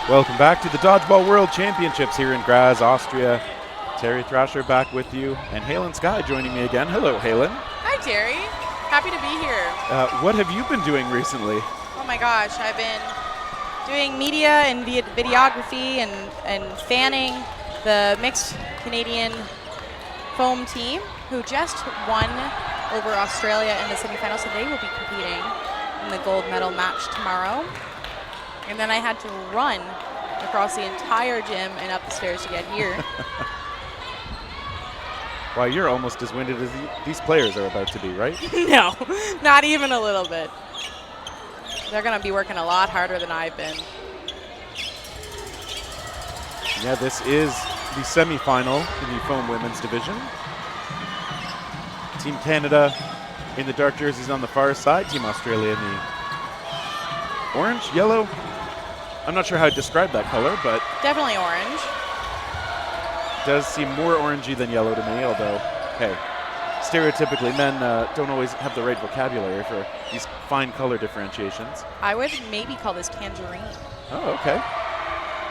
Welcome back to the Dodgeball World Championships here in Graz, Austria. Terry Thrasher back with you, and Halen Sky joining me again. Hello, Halen. Hi, Terry. Happy to be here. What have you been doing recently? Oh my gosh, I've been doing media and videography and fanning the mixed Canadian foam team who just won over Australia in the semifinals, so they will be competing in the gold medal match tomorrow. And then I had to run across the entire gym and up the stairs to get here. Why, you're almost as winded as these players are about to be, right? No, not even a little bit. They're going to be working a lot harder than I've been. Yeah, this is the semifinal in the foam women's division. Team Canada in the dark jerseys on the far side. Team Australia in the orange, yellow. I'm not sure how to describe that color, but definitely orange. Does seem more orangey than yellow to me, although, hey, stereotypically men don't always have the right vocabulary for these fine color differentiations. I would maybe call this tangerine. Oh, okay.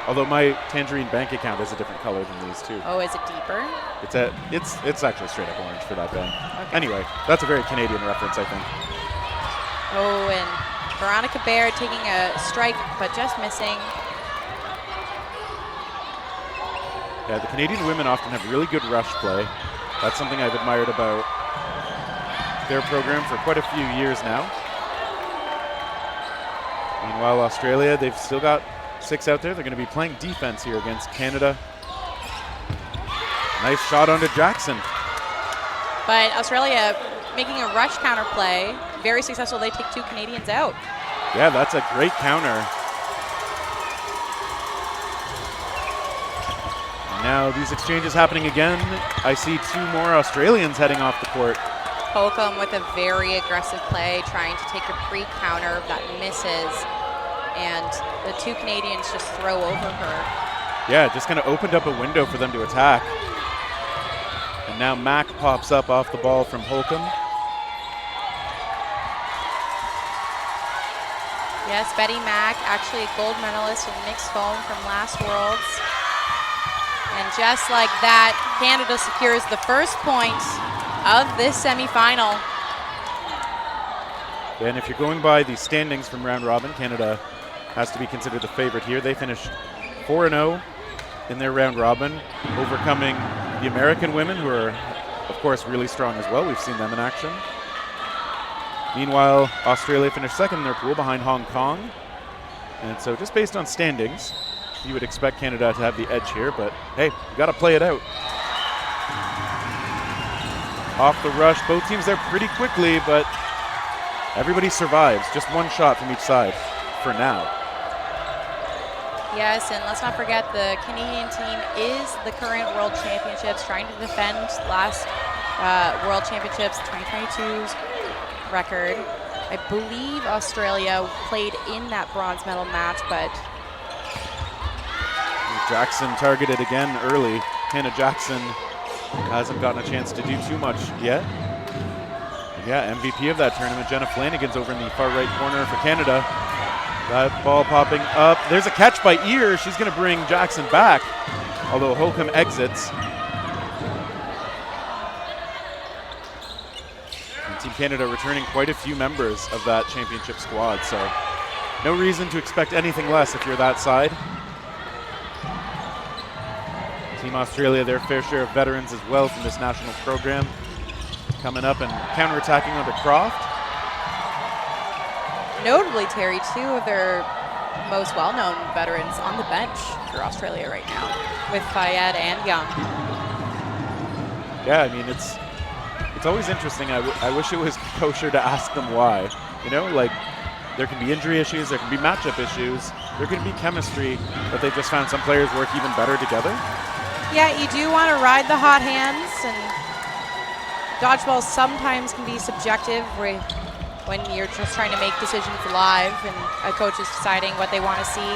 Although my tangerine bank account is a different color than these two. Oh, is it deeper? It's actually straight up orange for that bank. Okay. Anyway, that's a very Canadian reference, I think. Oh, and Veronica Baird taking a strike, but just missing. Yeah, the Canadian women often have really good rush play. That's something I've admired about their program for quite a few years now. Meanwhile, Australia, they've still got 6 out there. They're going to be playing defense here against Canada. Nice shot onto Jackson. But Australia making a rush counter play. Very successful. They take 2 Canadians out. Yeah, that's a great counter. And now these exchanges happening again. I see 2 more Australians heading off the court. Holcomb with a very aggressive play, trying to take a pre-counter that misses. And the 2 Canadians just throw over her. Yeah, just kind of opened up a window for them to attack. And now Mack pops up off the ball from Holcomb. Yes, Betty Mack, actually a gold medalist in mixed foam from last Worlds. And just like that, Canada secures the first point of this semifinal. And if you're going by the standings from round robin, Canada has to be considered the favorite here. They finished 4-0 in their round robin, overcoming the American women, who are, of course, really strong as well. We've seen them in action. Meanwhile, Australia finished second in their pool behind Hong Kong. And so just based on standings, you would expect Canada to have the edge here, but hey, you got to play it out. Off the rush, both teams there pretty quickly, but everybody survives. Just 1 shot from each side for now. Yes, and let's not forget the Canadian team is the current World Championships, trying to defend last World Championships 2022's record. I believe Australia played in that bronze medal match, but Jackson targeted again early. Hannah Jackson hasn't gotten a chance to do too much yet. And yeah, MVP of that tournament, Jenna Flanagan's over in the far right corner for Canada. That ball popping up. There's a catch by Ear. She's going to bring Jackson back, although Holcomb exits. And Team Canada returning quite a few members of that championship squad, so no reason to expect anything less if you're that side. Team Australia, their fair share of veterans as well from this national program, coming up and counterattacking onto Croft. notably, Terry, 2 of their most well-known veterans on the bench for Australia right now, with Fayed and Young. Yeah, I mean, it's always interesting. I wish it was kosher to ask them why. You know, like, there can be injury issues, there can be matchup issues, there can be chemistry, but they've just found some players work even better together. Yeah, you do want to ride the hot hands, and dodgeball sometimes can be subjective when you're just trying to make decisions live and a coach is deciding what they want to see.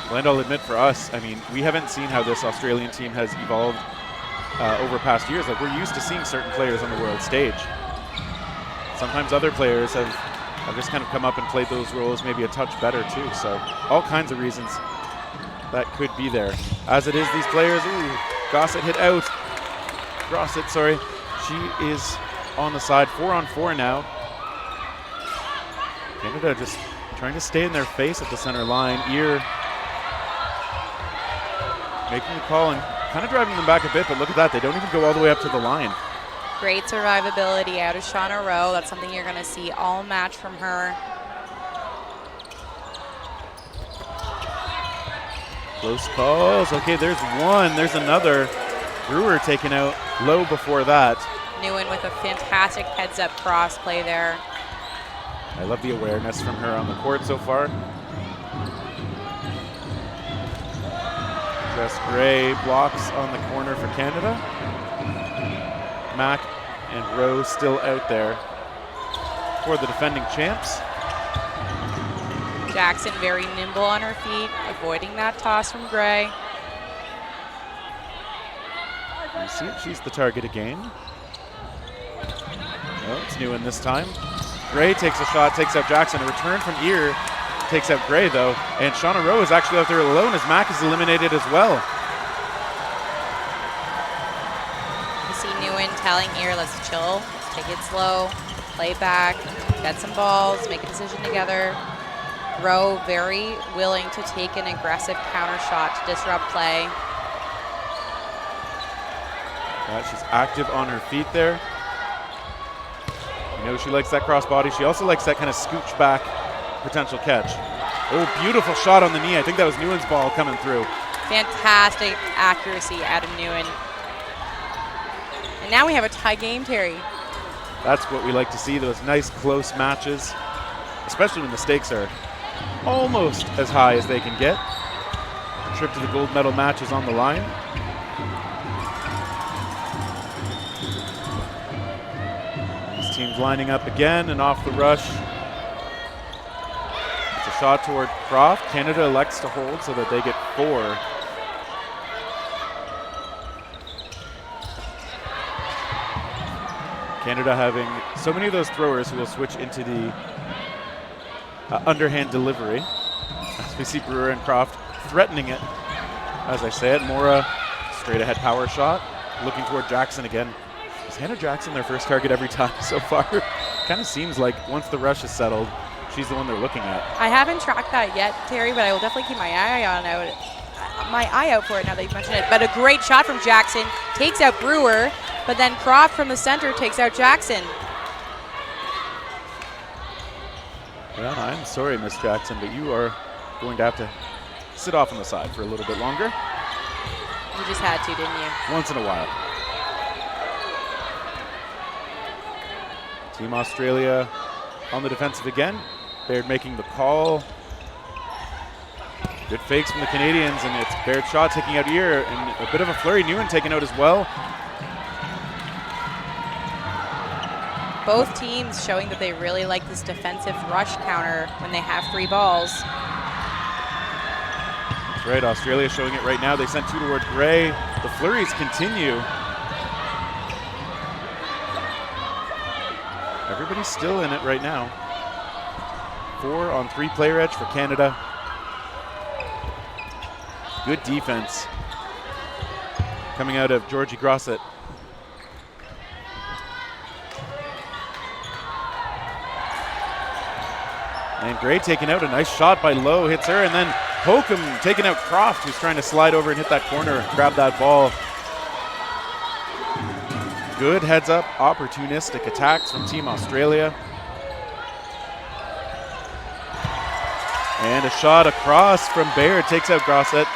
Well, and I'll admit for us, I mean, we haven't seen how this Australian team has evolved over past years. Like, we're used to seeing certain players on the world stage. Sometimes other players have I've just kind of come up and played those roles maybe a touch better too. So all kinds of reasons that could be there. As it is, these players, Gossett hit out. Gossett, sorry. She is on the side, 4-on-4 now. Canada just trying to stay in their face at the center line. Ear making the call and kind of driving them back a bit, but look at that. They don't even go all the way up to the line. Great survivability out of Shauna Rowe. That's something you're going to see all match from her. Close calls. Okay, there's one. There's another. Brewer taken out low before that. Nguyen with a fantastic heads-up cross play there. I love the awareness from her on the court so far. Jess Gray blocks on the corner for Canada. Mack and Rowe still out there for the defending champs. Jackson very nimble on her feet, avoiding that toss from Gray. You see it, she's the target again. Oh, it's Nguyen this time. Gray takes a shot, takes out Jackson. A return from Ear takes out Gray though. And Shauna Rowe is actually out there alone as Mack is eliminated as well. You see Nguyen telling Ear, let's chill, let's take it slow, play back, get some balls, make a decision together. Rowe very willing to take an aggressive counter shot to disrupt play. She's active on her feet there. You know she likes that crossbody. She also likes that kind of scooch back potential catch. Oh, beautiful shot on the knee. I think that was Nguyen's ball coming through. Fantastic accuracy out of Nguyen. And now we have a tie game, Terry. That's what we like to see, those nice close matches, especially when the stakes are almost as high as they can get. The trip to the gold medal match is on the line. These teams lining up again and off the rush. It's a shot toward Croft. Canada elects to hold so that they get 4. Canada having so many of those throwers who will switch into the underhand delivery. As we see Brewer and Croft threatening it. As I say it, Mora, straight ahead power shot. Looking toward Jackson again. Is Hannah Jackson their first target every time so far? Kind of seems like once the rush is settled, she's the one they're looking at. I haven't tracked that yet, Terry, but I will definitely keep my eye out for it now that you've mentioned it. But a great shot from Jackson, takes out Brewer, but then Croft from the center takes out Jackson. Yeah, I'm sorry, Miss Jackson, but you are going to have to sit off on the side for a little bit longer. You just had to, didn't you? Once in a while. Team Australia on the defensive again. Baird making the call. Good fakes from the Canadians, and it's Baird's shot taking out Ear, and a bit of a flurry. Nguyen taken out as well. Both teams showing that they really like this defensive rush counter when they have 3 balls. That's right, Australia showing it right now. They sent 2 toward Gray. The flurries continue. Everybody's still in it right now. 4 on 3 player edge for Canada. Good defense coming out of Georgie Grosset. And Gray taking out, a nice shot by Lowe, hits her, and then Hokum taking out Croft, who's trying to slide over and hit that corner, grab that ball. Good heads up, opportunistic attacks from Team Australia. And a shot across from Baird, takes out Grosset.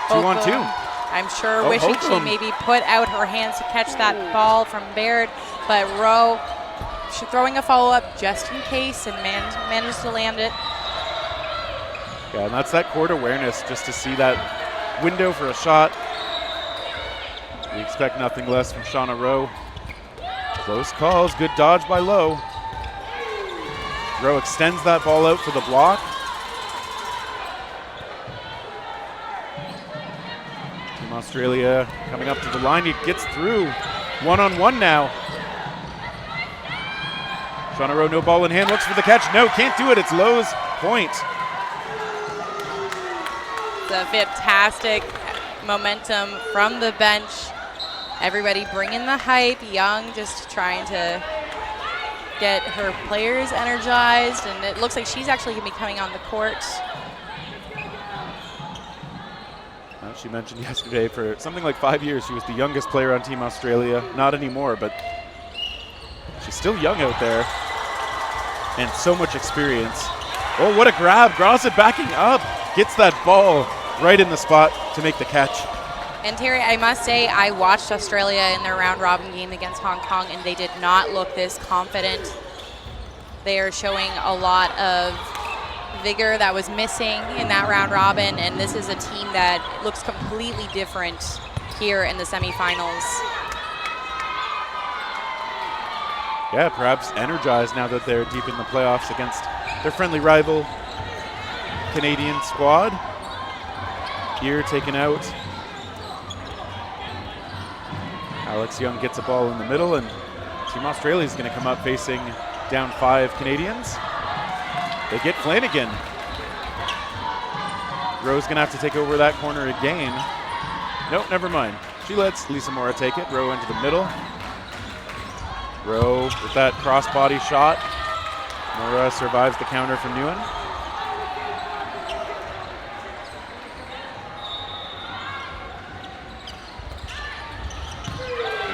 2 on 2. I'm sure wishing she maybe put out her hands to catch that ball from Baird, but Rowe throwing a follow-up just in case and manages to land it. Yeah, and that's that court awareness, just to see that window for a shot. We expect nothing less from Shauna Rowe. Close calls, good dodge by Lowe. Rowe extends that ball out for the block. Team Australia coming up to the line, he gets through. 1-on-1 now. Shauna Rowe, no ball in hand, looks for the catch. No, can't do it. It's Lowe's point. The fantastic momentum from the bench. Everybody bringing the hype. Young just trying to get her players energized, and it looks like she's actually going to be coming on the court. She mentioned yesterday for something like 5 years she was the youngest player on Team Australia. Not anymore, but she's still young out there and so much experience. Oh, what a grab. Grosset backing up. Gets that ball right in the spot to make the catch. And Terry, I must say, I watched Australia in their round robin game against Hong Kong, and they did not look this confident. They are showing a lot of vigor that was missing in that round robin, and this is a team that looks completely different here in the semifinals. Yeah, perhaps energized now that they're deep in the playoffs against their friendly rival Canadian squad. Here taken out. Alex Young gets a ball in the middle, and Team Australia is going to come up facing down 5 Canadians. They get Flanagan. Rowe's going to have to take over that corner again. Nope, never mind. She lets Lisa Mora take it. Rowe into the middle. Rowe with that crossbody shot. Mora survives the counter from Nguyen.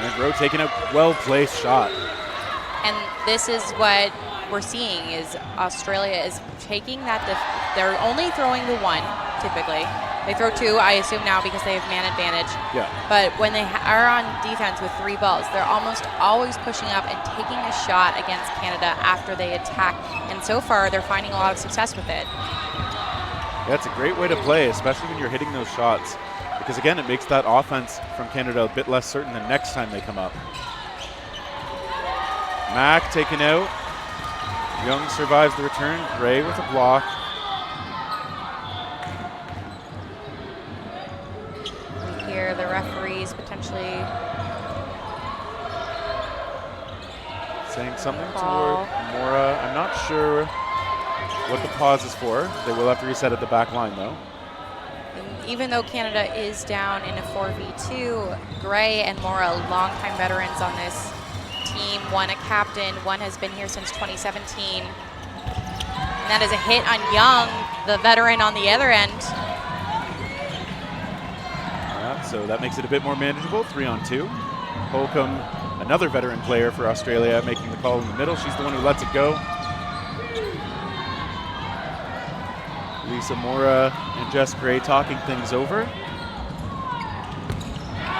And Rowe taking a well-placed shot. And this is what we're seeing is Australia is taking that, they're only throwing the one, typically. They throw 2, I assume now, because they have man advantage. Yeah. But when they are on defense with 3 balls, they're almost always pushing up and taking a shot against Canada after they attack. And so far, they're finding a lot of success with it. That's a great way to play, especially when you're hitting those shots. Because again, it makes that offense from Canada a bit less certain the next time they come up. Mack taken out. Young survives the return. Gray with a block. We hear the referees potentially saying something toward Mora. I'm not sure what the pause is for. They will have to reset at the back line, though. And even though Canada is down in a 4v2, Gray and Mora, longtime veterans on this team, one a captain, one has been here since 2017. And that is a hit on Young, the veteran on the other end. Yeah, so that makes it a bit more manageable, 3-on-2. Holcomb, another veteran player for Australia, making the call in the middle. She's the one who lets it go. Lisa Mora and Jess Gray talking things over.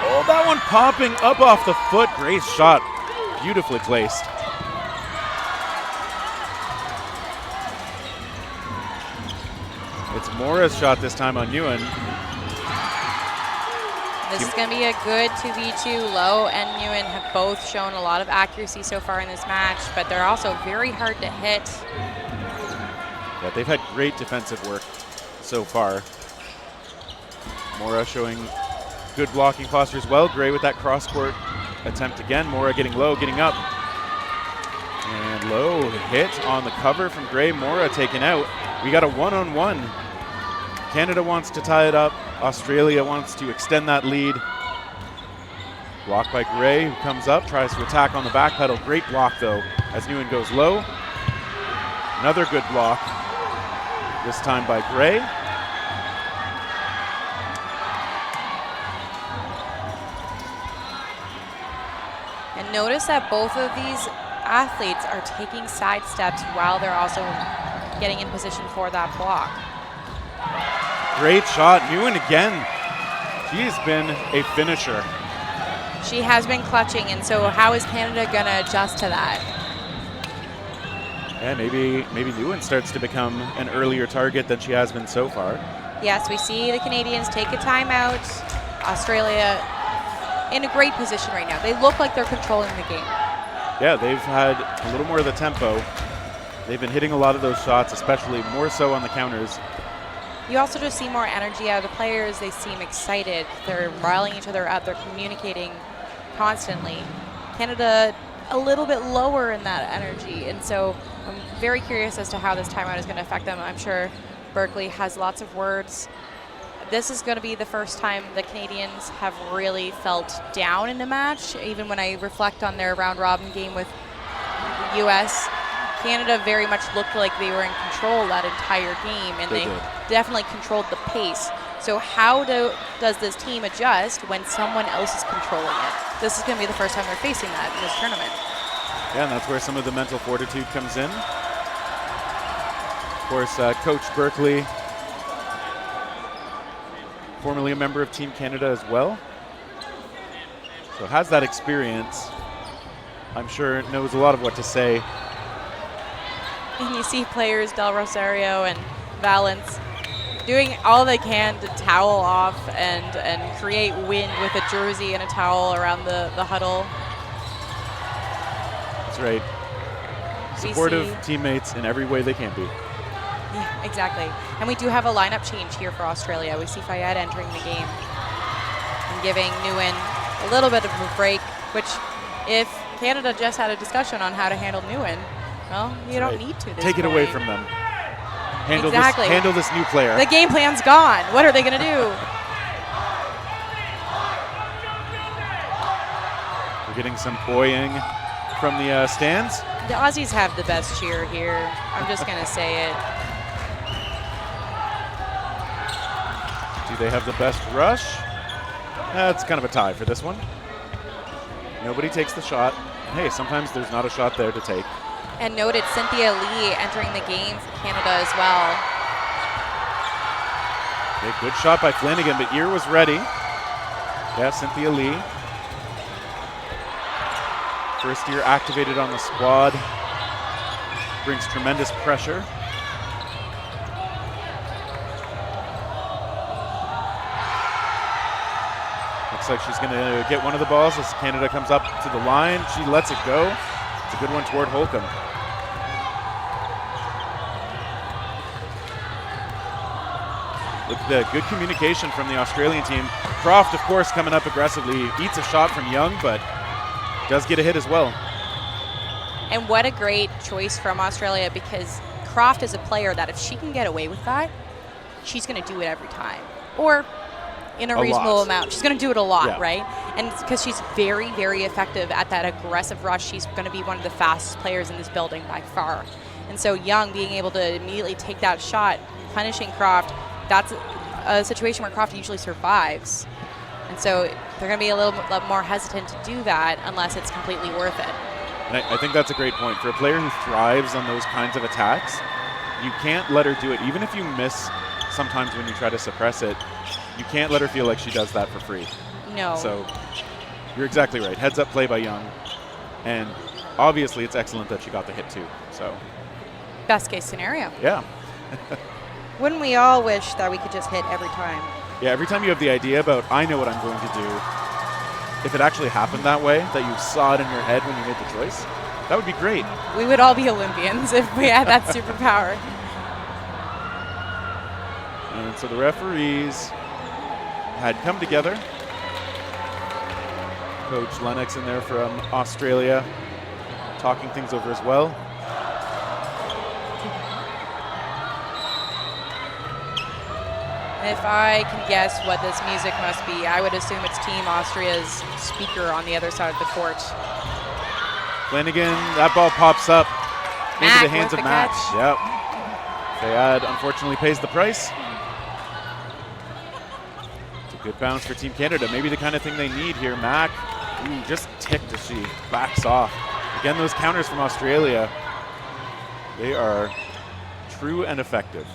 Oh, that one popping up off the foot. Gray's shot, beautifully placed. It's Mora's shot this time on Nguyen. This is going to be a good 2v2. Lowe and Nguyen have both shown a lot of accuracy so far in this match, but they're also very hard to hit. Yeah, they've had great defensive work so far. Mora showing good blocking posture as well. Gray with that cross-court attempt again. Mora getting low, getting up. And Lowe hit on the cover from Gray. Mora taken out. We got a one-on-one. Canada wants to tie it up. Australia wants to extend that lead. Blocked by Gray, who comes up, tries to attack on the back pedal. Great block, though, as Nguyen goes low. Another good block, this time by Gray. And notice that both of these athletes are taking side steps while they're also getting in position for that block. Great shot, Nguyen again. She's been a finisher. She has been clutching, and so how is Canada gonna adjust to that? Yeah, maybe Nguyen starts to become an earlier target than she has been so far. Yes, we see the Canadians take a timeout. Australia in a great position right now. They look like they're controlling the game. Yeah, they've had a little more of the tempo. They've been hitting a lot of those shots, especially more so on the counters. You also just see more energy out of the players. They seem excited. They're riling each other up. They're communicating constantly. Canada a little bit lower in that energy. And so I'm very curious as to how this timeout is going to affect them. I'm sure Berkeley has lots of words. This is going to be the first time the Canadians have really felt down in the match. Even when I reflect on their round robin game with the U.S., Canada very much looked like they were in control that entire game, and they definitely controlled the pace. So how does this team adjust when someone else is controlling it? This is going to be the first time they're facing that in this tournament. Yeah, and that's where some of the mental fortitude comes in. Of course, Coach Berkeley, formerly a member of Team Canada as well, so has that experience. I'm sure knows a lot of what to say. And you see players, Del Rosario and Valence, doing all they can to towel off and create wind with a jersey and a towel around the huddle. That's right. Supportive teammates in every way they can be. Yeah, exactly. And we do have a lineup change here for Australia. We see Fayed entering the game and giving Nguyen a little bit of a break, which if Canada just had a discussion on how to handle Nguyen, well, you don't need to. Take it away from them. Handle this new player. The game plan's gone. What are they going to do? We're getting some boying from the stands. The Aussies have the best cheer here. I'm just going to say it. Do they have the best rush? It's kind of a tie for this one. Nobody takes the shot. Hey, sometimes there's not a shot there to take. And noted Cynthia Lee entering the game for Canada as well. Okay, good shot by Flanagan, but Ear was ready. Yeah, Cynthia Lee. First year activated on the squad. Brings tremendous pressure. Looks like she's going to get one of the balls as Canada comes up to the line. She lets it go. It's a good one toward Holcomb. With the good communication from the Australian team. Croft, of course, coming up aggressively. Eats a shot from Young, but does get a hit as well. And what a great choice from Australia, because Croft is a player that if she can get away with that, she's going to do it every time. Or in a reasonable amount. She's going to do it a lot, right? And because she's very, very effective at that aggressive rush, she's going to be one of the fastest players in this building by far. And so Young being able to immediately take that shot, punishing Croft, that's a situation where Croft usually survives. And so they're going to be a little more hesitant to do that unless it's completely worth it. And I think that's a great point. For a player who thrives on those kinds of attacks, you can't let her do it. Even if you miss sometimes when you try to suppress it, you can't let her feel like she does that for free. No. So you're exactly right. Heads up play by Young. And obviously it's excellent that she got the hit too. So best case scenario. Yeah. Wouldn't we all wish that we could just hit every time? Yeah, every time you have the idea about, I know what I'm going to do, if it actually happened that way, that you saw it in your head when you made the choice, that would be great. We would all be Olympians if we had that superpower. And so the referees had come together. Coach Lennox in there from Australia, talking things over as well. If I can guess what this music must be, I would assume it's Team Austria's speaker on the other side of the court. Flanagan, that ball pops up into the hands of Matt. Catch. Yep. Fayed unfortunately pays the price. It's a good bounce for Team Canada. Maybe the kind of thing they need here. Mac, just ticked as she backs off. Again, those counters from Australia, they are true and effective.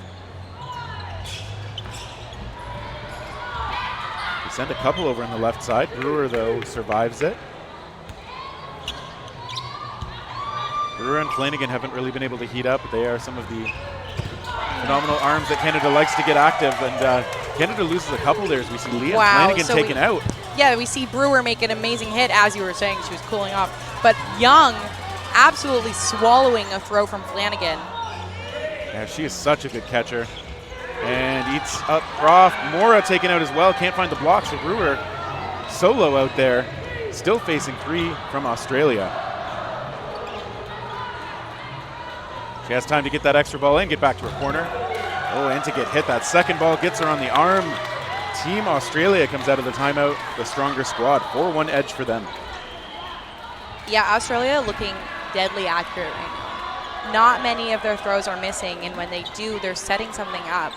Send a couple over on the left side. Brewer, though, survives it. Brewer and Flanagan haven't really been able to heat up. They are some of the phenomenal arms that Canada likes to get active. And Canada loses a couple there as we see Leah Flanagan taken out. Yeah, we see Brewer make an amazing hit. As you were saying, she was cooling off. But Young absolutely swallowing a throw from Flanagan. Yeah, she is such a good catcher. And eats up Croft. Mora taken out as well. Can't find the block. So Brewer solo out there. Still facing three from Australia. She has time to get that extra ball in, get back to her corner. Oh, and to get hit. That second ball gets her on the arm. Team Australia comes out of the timeout, the stronger squad. 4-1 edge for them. Yeah, Australia looking deadly accurate right now. Not many of their throws are missing, and when they do, they're setting something up.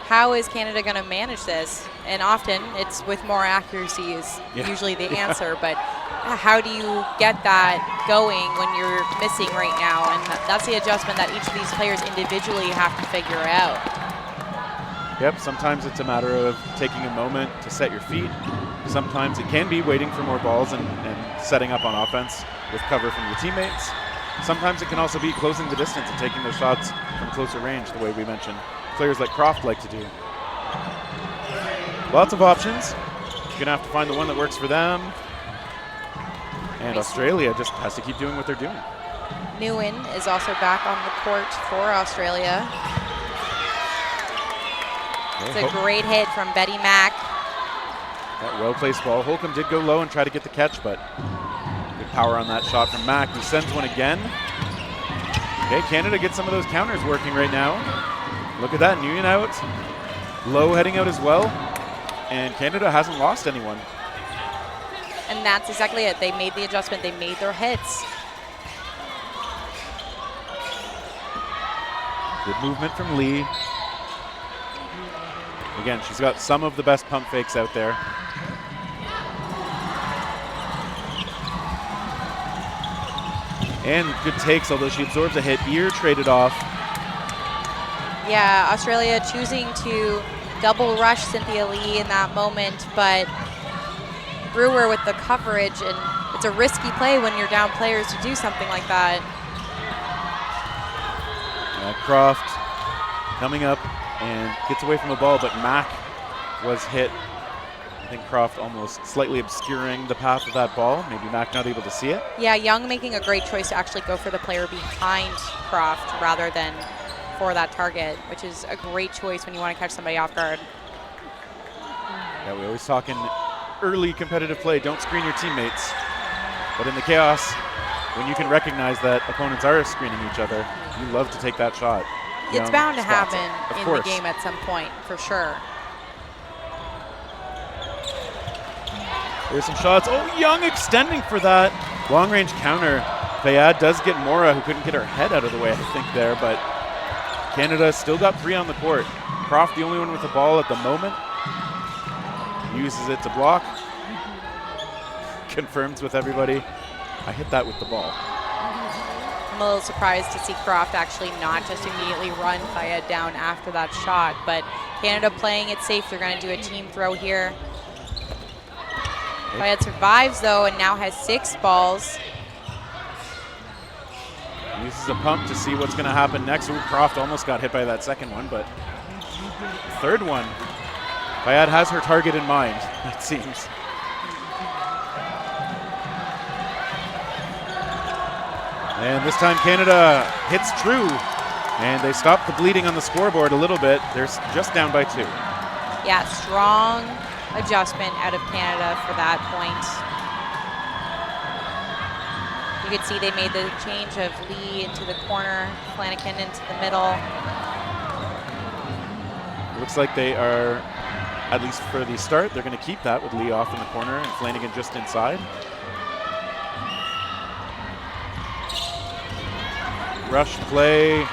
How is Canada going to manage this? And often it's with more accuracy is usually the answer, but how do you get that going when you're missing right now? And that's the adjustment that each of these players individually have to figure out. Yep, sometimes it's a matter of taking a moment to set your feet. Sometimes it can be waiting for more balls and setting up on offense with cover from your teammates. Sometimes it can also be closing the distance and taking those shots from closer range, the way we mentioned players like Croft like to do. Lots of options. You're gonna have to find the one that works for them. And Australia just has to keep doing what they're doing. Nguyen is also back on the court for Australia. It's a great hit from Betty Mack. That well-placed ball. Holcomb did go low and try to get the catch, but good power on that shot from Mack, who sends one again. Okay, Canada gets some of those counters working right now. Look at that, Nguyen out. Low heading out as well. And Canada hasn't lost anyone. And that's exactly it. They made the adjustment. They made their hits. Good movement from Lee. Again, she's got some of the best pump fakes out there. And good takes, although she absorbs a hit. Ear traded off. Yeah, Australia choosing to double rush Cynthia Lee in that moment, but Brewer with the coverage, and it's a risky play when you're down players to do something like that. Croft coming up and gets away from the ball, but Mack was hit. I think Croft almost slightly obscuring the path of that ball. Maybe Mack not able to see it. Yeah, Young making a great choice to actually go for the player behind Croft rather than for that target, which is a great choice when you want to catch somebody off guard. Yeah, we always talk in early competitive play, don't screen your teammates. But in the chaos, when you can recognize that opponents are screening each other, you love to take that shot. It's bound to happen in the game at some point, for sure. There's some shots. Oh, Young extending for that long-range counter. Fayad does get Mora, who couldn't get her head out of the way, I think, there, but Canada still got 3 on the court. Croft, the only one with the ball at the moment, uses it to block. Confirms with everybody, I hit that with the ball. I'm a little surprised to see Croft actually not just immediately run Fayed down after that shot, but Canada playing it safe. They're going to do a team throw here. Fayed survives, though, and now has 6 balls. Uses a pump to see what's going to happen next. Ooh, Croft almost got hit by that second one, but third one. Fayed has her target in mind, it seems. And this time Canada hits true, and they stop the bleeding on the scoreboard a little bit. They're just down by 2. Yeah, strong adjustment out of Canada for that point. You could see they made the change of Lee into the corner, Flanagan into the middle. Looks like they are, at least for the start, they're going to keep that with Lee off in the corner and Flanagan just inside. Rush play.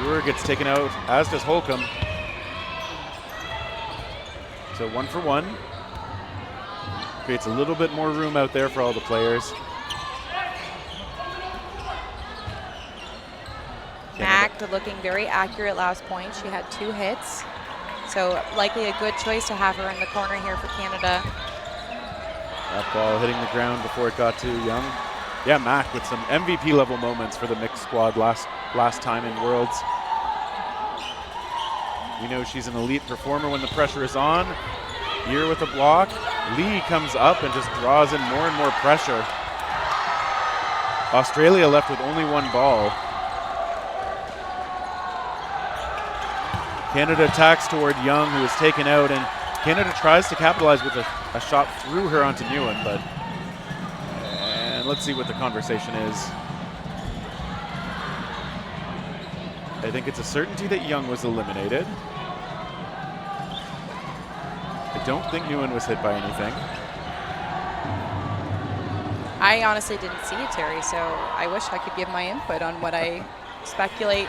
Brewer gets taken out, as does Holcomb. So 1 for 1. Creates a little bit more room out there for all the players. Mack looking very accurate last point. She had 2 hits. So likely a good choice to have her in the corner here for Canada. That ball hitting the ground before it got to Young. Yeah, Mack with some MVP level moments for the mixed squad last time in Worlds. We know she's an elite performer when the pressure is on. Here with a block. Lee comes up and just draws in more and more pressure. Australia left with only 1 ball. Canada attacks toward Young, who is taken out, and Canada tries to capitalize with a shot through her onto Nguyen, but let's see what the conversation is. I think it's a certainty that Young was eliminated. I don't think Nguyen was hit by anything. I honestly didn't see it, Terry, so I wish I could give my input on what I speculate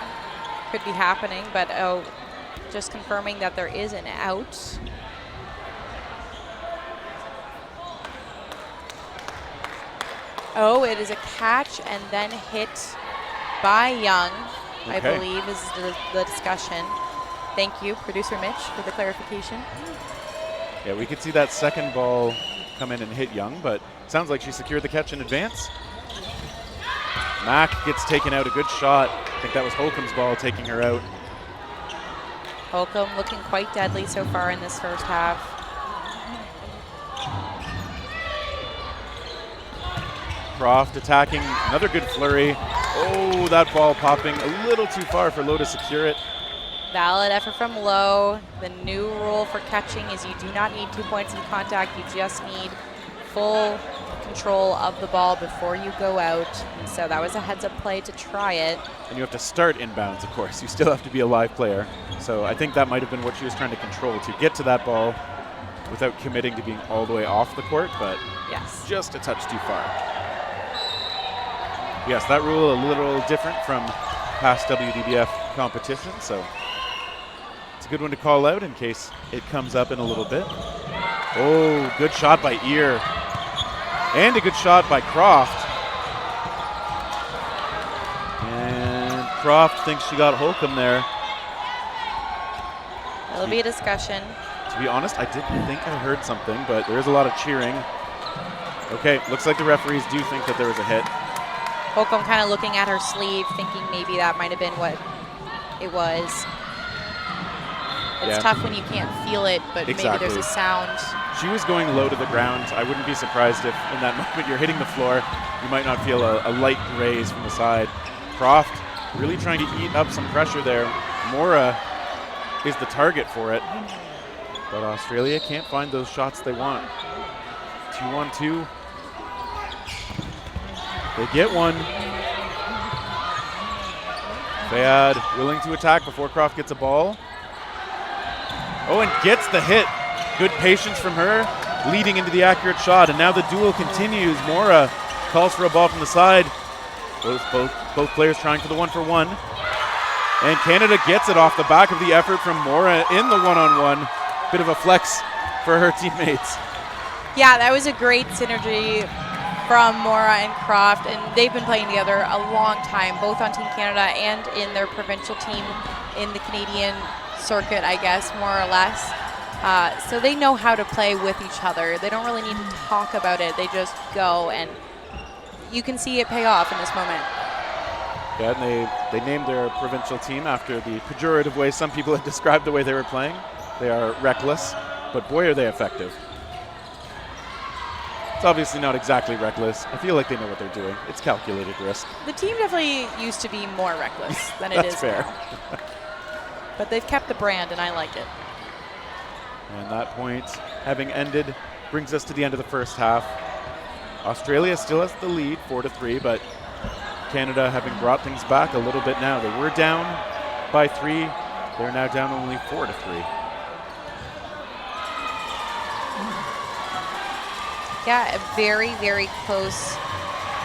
could be happening, but just confirming that there is an out. Oh, it is a catch and then hit by Young, I believe is the discussion. Thank you, producer Mitch, for the clarification. Yeah, we could see that second ball come in and hit Young, but sounds like she secured the catch in advance. Mack gets taken out, a good shot. I think that was Holcomb's ball taking her out. Holcomb looking quite deadly so far in this first half. Croft attacking, another good flurry. Oh, that ball popping a little too far for Lowe to secure it. Valid effort from Lowe. The new rule for catching is you do not need 2 points in contact. You just need full control of the ball before you go out. So that was a heads-up play to try it. And you have to start inbounds, of course. You still have to be a live player. So I think that might have been what she was trying to control, to get to that ball without committing to being all the way off the court, but yes, just a touch too far. Yes, that rule a little different from past WDBF competition, so it's a good one to call out in case it comes up in a little bit. Oh, good shot by Ear. And a good shot by Croft. And Croft thinks she got Holcomb there. There'll be a discussion. To be honest, I didn't think I heard something, but there is a lot of cheering. Okay, looks like the referees do think that there was a hit. Holcomb kind of looking at her sleeve, thinking maybe that might have been what it was. It's tough when you can't feel it, but maybe there's a sound. She was going low to the ground. I wouldn't be surprised if in that moment you're hitting the floor, you might not feel a light graze from the side. Croft really trying to eat up some pressure there. Mora is the target for it, but Australia can't find those shots they want. 2-on-2. They get one. Fayad willing to attack before Croft gets a ball. Oh, and gets the hit. Good patience from her, leading into the accurate shot. And now the duel continues. Mora calls for a ball from the side. Both players trying for the 1-for-1. And Canada gets it off the back of the effort from Mora in the one-on-one. Bit of a flex for her teammates. Yeah, that was a great synergy from Mora and Croft, and they've been playing together a long time, both on Team Canada and in their provincial team in the Canadian circuit, I guess, more or less. So they know how to play with each other. They don't really need to talk about it. They just go, and you can see it pay off in this moment. Yeah, and they named their provincial team after the pejorative way some people had described the way they were playing. They are reckless, but boy, are they effective. It's obviously not exactly reckless. I feel like they know what they're doing. It's calculated risk. The team definitely used to be more reckless than it is fair. now. But they've kept the brand, and I like it. And that point, having ended, brings us to the end of the first half. Australia still has the lead, 4-3, but Canada having brought things back a little bit now. They were down by 3. They're now down only 4-3. Yeah, a very, very close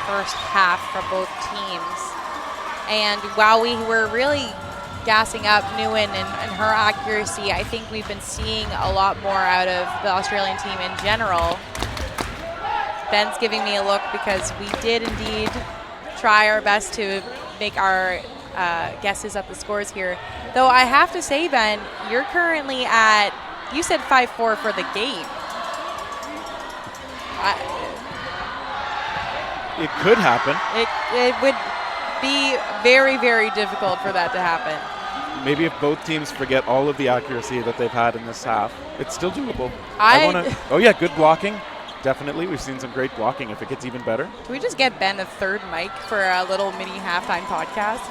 first half for both teams. And while we were really gassing up Nguyen and her accuracy, I think we've been seeing a lot more out of the Australian team in general. Ben's giving me a look because we did indeed try our best to make our guesses at the scores here. Though I have to say, Ben, you're currently at, you said 5-4 for the game. It could happen. It would be very, very difficult for that to happen. Maybe if both teams forget all of the accuracy that they've had in this half, it's still doable. Oh yeah, good blocking. Definitely. We've seen some great blocking. If it gets even better. Can we just get Ben a third mic for a little mini halftime podcast?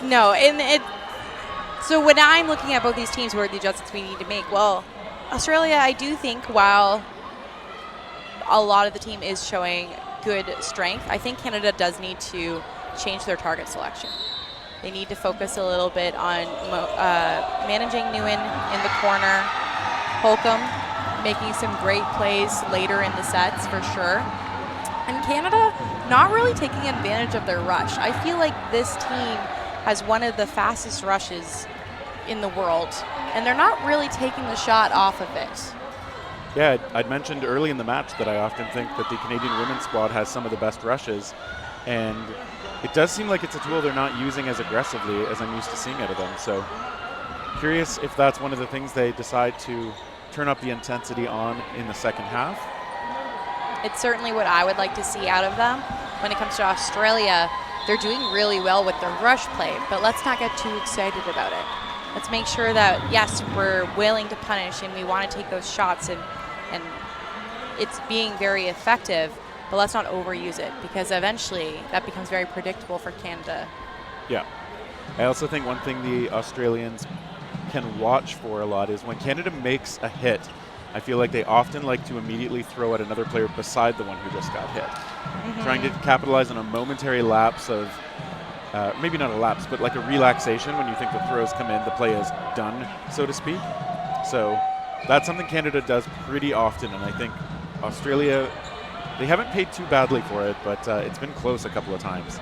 No, so when I'm looking at both these teams, what are the adjustments we need to make? Well, Australia, I do think, while a lot of the team is showing good strength, I think Canada does need to change their target selection. They need to focus a little bit on managing Nguyen in the corner. Holcomb making some great plays later in the sets for sure. And Canada not really taking advantage of their rush. I feel like this team has one of the fastest rushes in the world, and they're not really taking the shot off of it. Yeah, I'd mentioned early in the match that I often think that the Canadian women's squad has some of the best rushes, and it does seem like it's a tool they're not using as aggressively as I'm used to seeing out of them. So curious if that's one of the things they decide to turn up the intensity on in the second half. It's certainly what I would like to see out of them. When it comes to Australia, they're doing really well with their rush play, but let's not get too excited about it. Let's make sure that, yes, we're willing to punish and we want to take those shots and it's being very effective, but let's not overuse it because eventually that becomes very predictable for Canada. Yeah. I also think one thing the Australians can watch for a lot is when Canada makes a hit, I feel like they often like to immediately throw at another player beside the one who just got hit. Trying to capitalize on a momentary lapse of, maybe not a lapse, but like a relaxation when you think the throws come in, the play is done, so to speak. So that's something Canada does pretty often, and I think Australia, they haven't paid too badly for it, but it's been close a couple of times.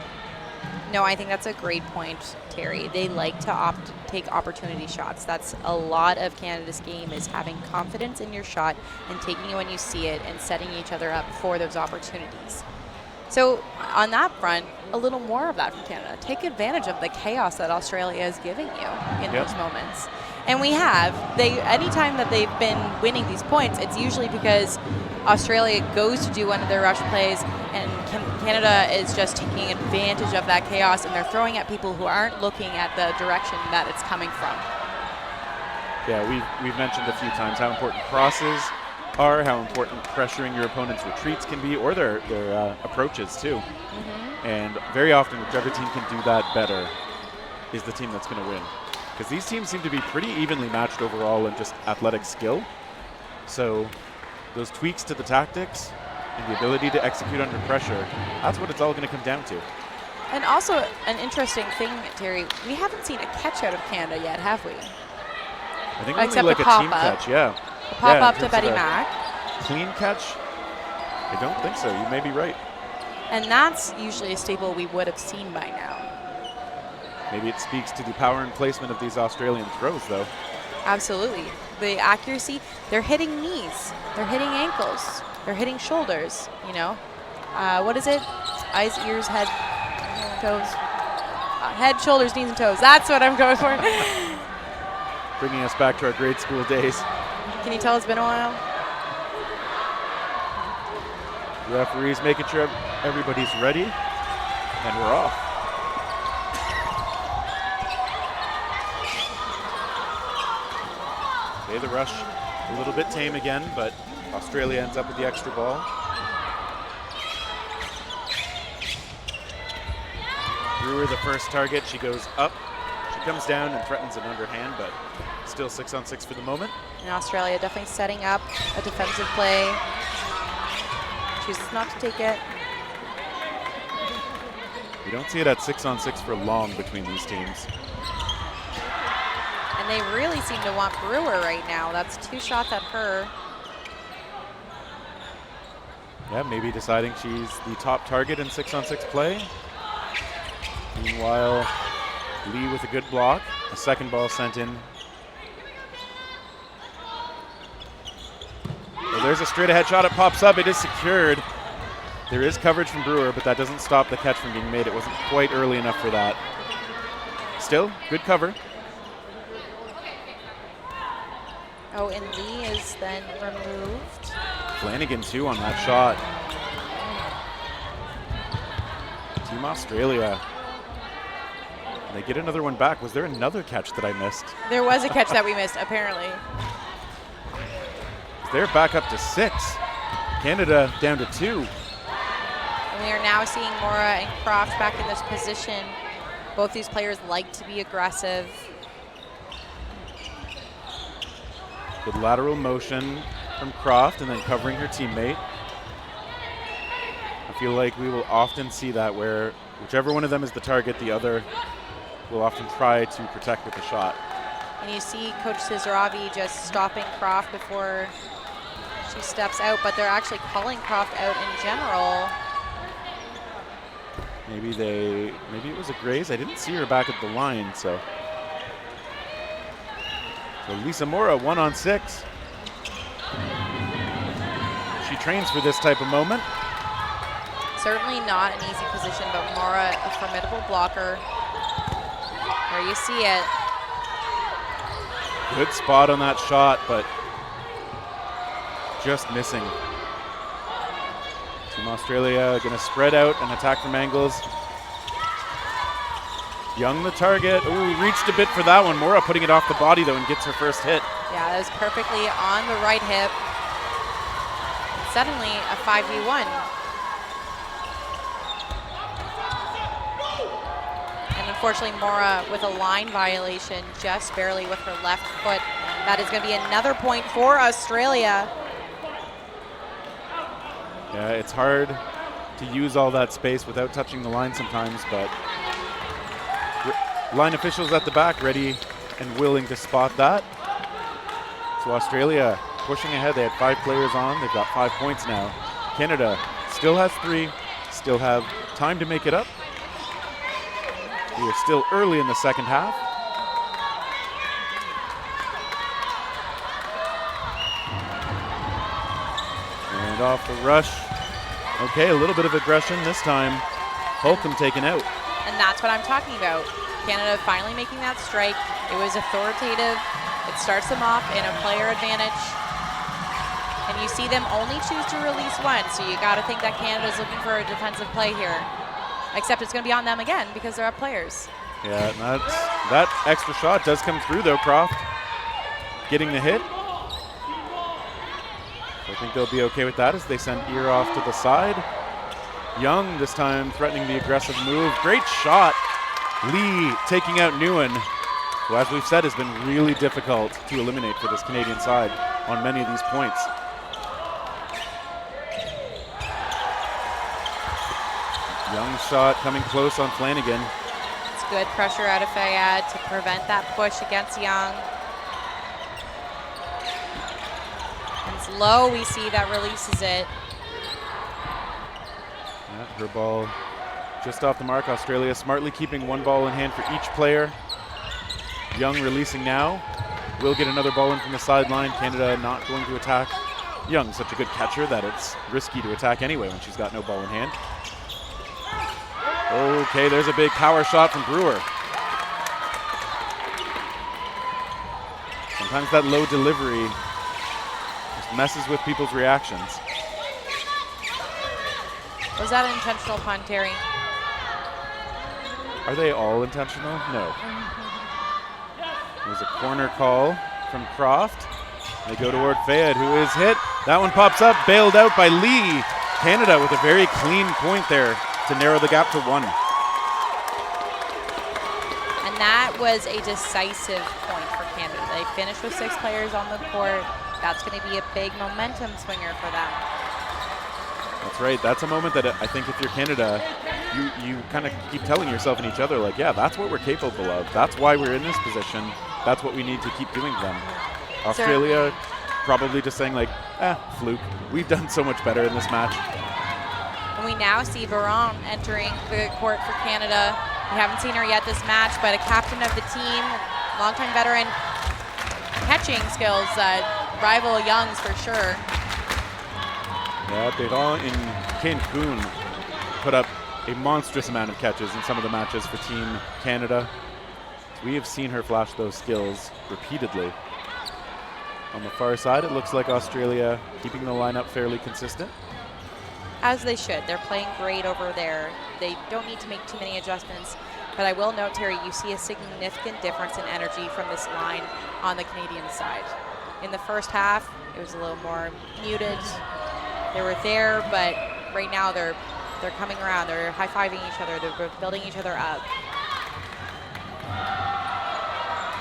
No, I think that's a great point, Terry. They like to take opportunity shots. That's a lot of Canada's game, is having confidence in your shot and taking it when you see it and setting each other up for those opportunities. So on that front, a little more of that from Canada. Take advantage of the chaos that Australia is giving you in those moments. And we have. Anytime that they've been winning these points, it's usually because Australia goes to do one of their rush plays and Canada is just taking advantage of that chaos, and they're throwing at people who aren't looking at the direction that it's coming from. Yeah, we've mentioned a few times how important crosses are, how important pressuring your opponent's retreats can be, or their approaches too. And very often, whichever team can do that better is the team that's going to win. Because these teams seem to be pretty evenly matched overall in just athletic skill. So those tweaks to the tactics and the ability to execute under pressure, that's what it's all going to come down to. And also an interesting thing, Terry, we haven't seen a catch out of Canada yet, have we? I think Except only like a a team pop-up. catch, yeah. A pop Yeah, up in to terms Betty of a Mack. Clean catch? I don't think so. You may be right. And that's usually a staple we would have seen by now. Maybe it speaks to the power and placement of these Australian throws, though. Absolutely. The accuracy, they're hitting knees, they're hitting ankles, they're hitting shoulders, you know. What is it? Eyes, ears, head, toes. Head, shoulders, knees, and toes. That's what I'm going for. Bringing us back to our grade school days. Can you tell it's been a while? The referee's making sure everybody's ready, and we're off. Okay, the rush a little bit tame again, but Australia ends up with the extra ball. Brewer, the first target, she goes up. She comes down and threatens an underhand, but still 6-on-6 for the moment. And Australia definitely setting up a defensive play. Chooses not to take it. We don't see it at 6-on-6 for long between these teams. And they really seem to want Brewer right now. That's 2 shots at her. Yeah, maybe deciding she's the top target in 6-on-6 play. Meanwhile, Lee with a good block. A second ball sent in. Well, there's a straight ahead shot. It pops up. It is secured. There is coverage from Brewer, but that doesn't stop the catch from being made. It wasn't quite early enough for that. Still, good cover. Oh, and Lee is then removed. Flanagan, too, on that shot. Team Australia. And they get another one back. Was there another catch that I missed? There was a catch that we missed, apparently. They're back up to 6. Canada down to 2. And we are now seeing Mora and Croft back in this position. Both these players like to be aggressive. Good lateral motion from Croft and then covering her teammate. I feel like we will often see that where whichever one of them is the target, the other will often try to protect with the shot. And you see Coach Cesaravi just stopping Croft before she steps out, but they're actually calling Croft out in general. Maybe it was a graze. I didn't see her back at the line, so Lisa Mora, 1-on-6. She trains for this type of moment. Certainly not an easy position, but Mora, a formidable blocker. There you see it. Good spot on that shot, but just missing. Team Australia going to spread out and attack from angles. Young the target. Ooh, reached a bit for that one. Mora putting it off the body though and gets her first hit. Yeah, that was perfectly on the right hip. And suddenly a 5v1. And unfortunately Mora with a line violation just barely with her left foot. That is going to be another point for Australia. Yeah, it's hard to use all that space without touching the line sometimes, but line officials at the back ready and willing to spot that. So Australia pushing ahead. They had 5 players on. They've got 5 points now. Canada still has 3, still have time to make it up. We are still early in the second half. And off the rush. Okay, a little bit of aggression this time. Holcomb taken out. And that's what I'm talking about. Canada finally making that strike. It was authoritative. It starts them off in a player advantage. And you see them only choose to release one, so you got to think that Canada's looking for a defensive play here. Except it's going to be on them again because they're up players. Yeah, and that extra shot does come through though, Croft getting the hit. I think they'll be okay with that as they send Ear off to the side. Young this time threatening the aggressive move. Great shot. Lee taking out Nguyen, who as we've said has been really difficult to eliminate for this Canadian side on many of these points. Young shot coming close on Flanagan. It's good pressure out of Fayad to prevent that push against Young. And it's low, we see that releases it. Yeah, her ball just off the mark. Australia smartly keeping 1 ball in hand for each player. Young releasing now. Will get another ball in from the sideline. Canada not going to attack. Young, such a good catcher that it's risky to attack anyway when she's got no ball in hand. Okay, there's a big power shot from Brewer. Sometimes that low delivery just messes with people's reactions. Was that an intentional punt, Terry? Are they all intentional? No. There's a corner call from Croft. They go toward Fayed, who is hit. That one pops up, bailed out by Lee. Canada with a very clean point there to narrow the gap to 1. And that was a decisive point for Canada. They finished with 6 players on the court. That's going to be a big momentum swinger for them. That's right. That's a moment that I think if you're Canada, you kind of keep telling yourself and each other, like, yeah, that's what we're capable of. That's why we're in this position. That's what we need to keep doing then. Australia probably just saying, like, fluke. We've done so much better in this match. And we now see Baron entering the court for Canada. We haven't seen her yet this match, but a captain of the team, longtime veteran, catching skills, rival Young's for sure. Yeah, Baron in Cancun put up a monstrous amount of catches in some of the matches for Team Canada. We have seen her flash those skills repeatedly. On the far side, it looks like Australia keeping the lineup fairly consistent. As they should. They're playing great over there. They don't need to make too many adjustments. But I will note, Terry, you see a significant difference in energy from this line on the Canadian side. In the first half, it was a little more muted. They were there, but right now they're coming around. They're high-fiving each other. They're building each other up.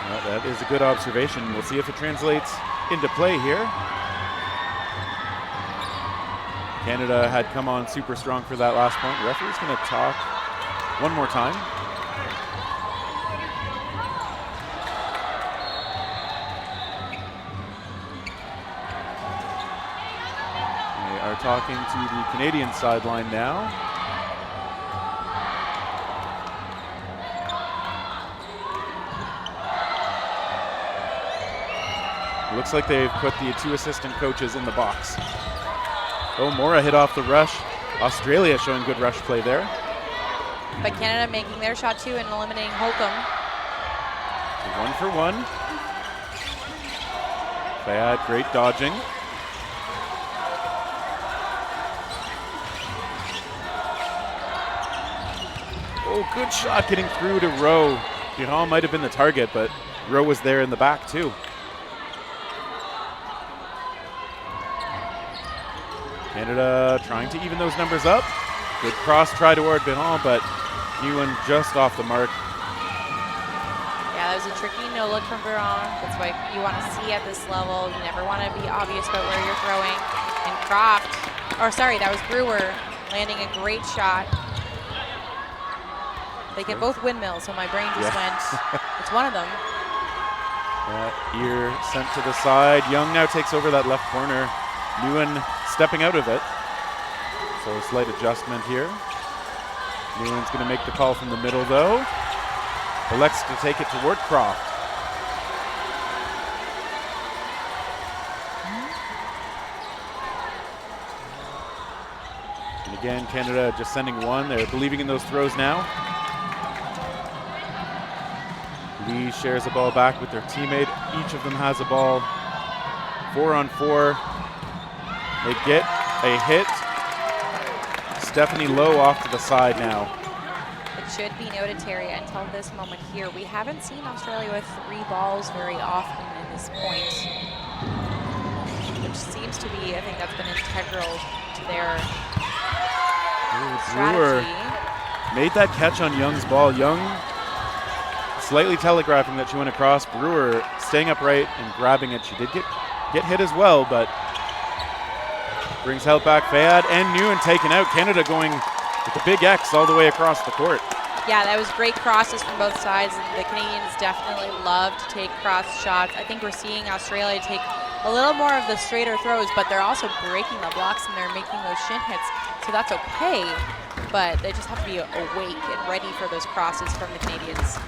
Well, that is a good observation. We'll see if it translates into play here. Canada had come on super strong for that last point. The referee's going to talk one more time. are talking to the Canadian sideline now. Looks like they've put the 2 assistant coaches in the box. Oh, Mora hit off the rush. Australia showing good rush play there. But Canada making their shot too and eliminating Holcomb. 1 for 1. Fayad, great dodging. Oh, good shot getting through to Rowe. Durand might have been the target, but Rowe was there in the back too. Canada trying to even those numbers up. Good cross try toward Durand, but Nguyen just off the mark. Yeah, that was a tricky no look from Durand. That's what you want to see at this level. You never want to be obvious about where you're throwing. And Croft, or sorry, that was Brewer landing a great shot. They get both windmills, so my brain just went, it's one of them. That ear sent to the side. Young now takes over that left corner. Nguyen stepping out of it. So a slight adjustment here. Nguyen's going to make the call from the middle though. Elects to take it toward Croft. And again, Canada just sending one. They're believing in those throws now. Lee shares the ball back with their teammate. Each of them has a ball. 4 on 4. They get a hit. Stephanie Lowe off to the side now. It should be noted, Terry, until this moment here, we haven't seen Australia with 3 balls very often in this point, which seems to be, I think that's been integral to their Brewer strategy. made that catch on Young's ball. Young slightly telegraphing that she went across. Brewer staying upright and grabbing it. She did get hit as well, but brings help back. Fayad and Nguyen taken out. Canada going with the big X all the way across the court. Yeah, that was great crosses from both sides, and the Canadians definitely love to take cross shots. I think we're seeing Australia take a little more of the straighter throws, but they're also breaking the blocks and they're making those shin hits, so that's okay. But they just have to be awake and ready for those crosses from the Canadians.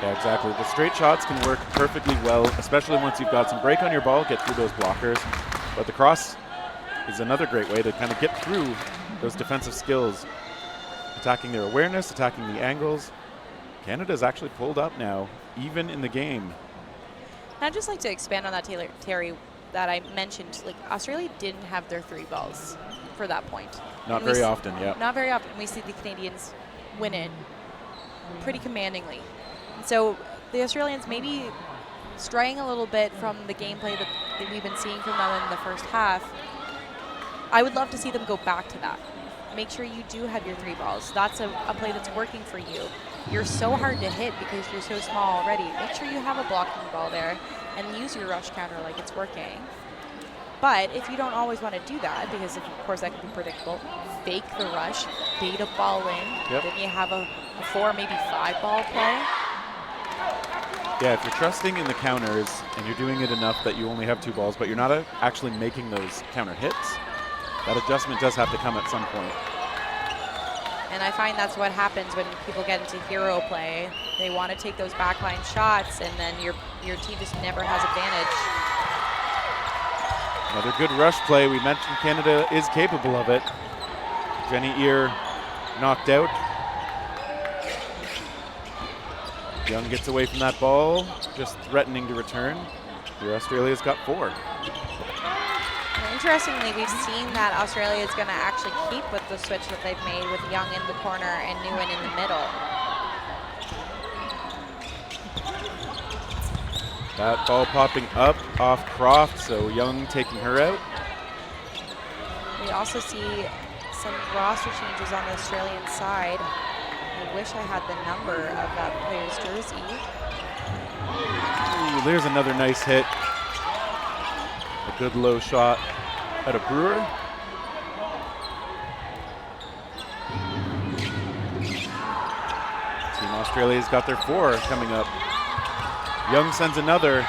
Yeah, exactly. The straight shots can work perfectly well, especially once you've got some break on your ball, get through those blockers. But the cross is another great way to kind of get through those defensive skills. Attacking their awareness, attacking the angles. Canada's actually pulled up now, even in the game. And I'd just like to expand on that, Terry, that I mentioned. Like, Australia didn't have their 3 balls for that point. Not very often, yeah. Not very often. We see the Canadians win it pretty commandingly. And so the Australians maybe straying a little bit from the gameplay that we've been seeing from them in the first half. I would love to see them go back to that. Make sure you do have your 3 balls. That's a play that's working for you. You're so hard to hit because you're so small already. Make sure you have a blocking ball there and use your rush counter like it's working. But if you don't always want to do that, because of course that can be predictable, fake the rush, bait a ball in, then you have a 4, maybe 5 ball play. Yeah, if you're trusting in the counters and you're doing it enough that you only have 2 balls, but you're not actually making those counter hits, that adjustment does have to come at some point. And I find that's what happens when people get into hero play. They want to take those backline shots, and then your team just never has advantage. Another good rush play. We mentioned Canada is capable of it. Jenny Ear knocked out. Young gets away from that ball, just threatening to return. Here Australia's got 4. Interestingly, we've seen that Australia is going to actually keep with the switch that they've made with Young in the corner and Nguyen in the middle. That ball popping up off Croft, so Young taking her out. We also see some roster changes on the Australian side. I wish I had the number of that player's jersey. Ooh, there's another nice hit. A good low shot out of Brewer. Team Australia's got their 4 coming up. Young sends another.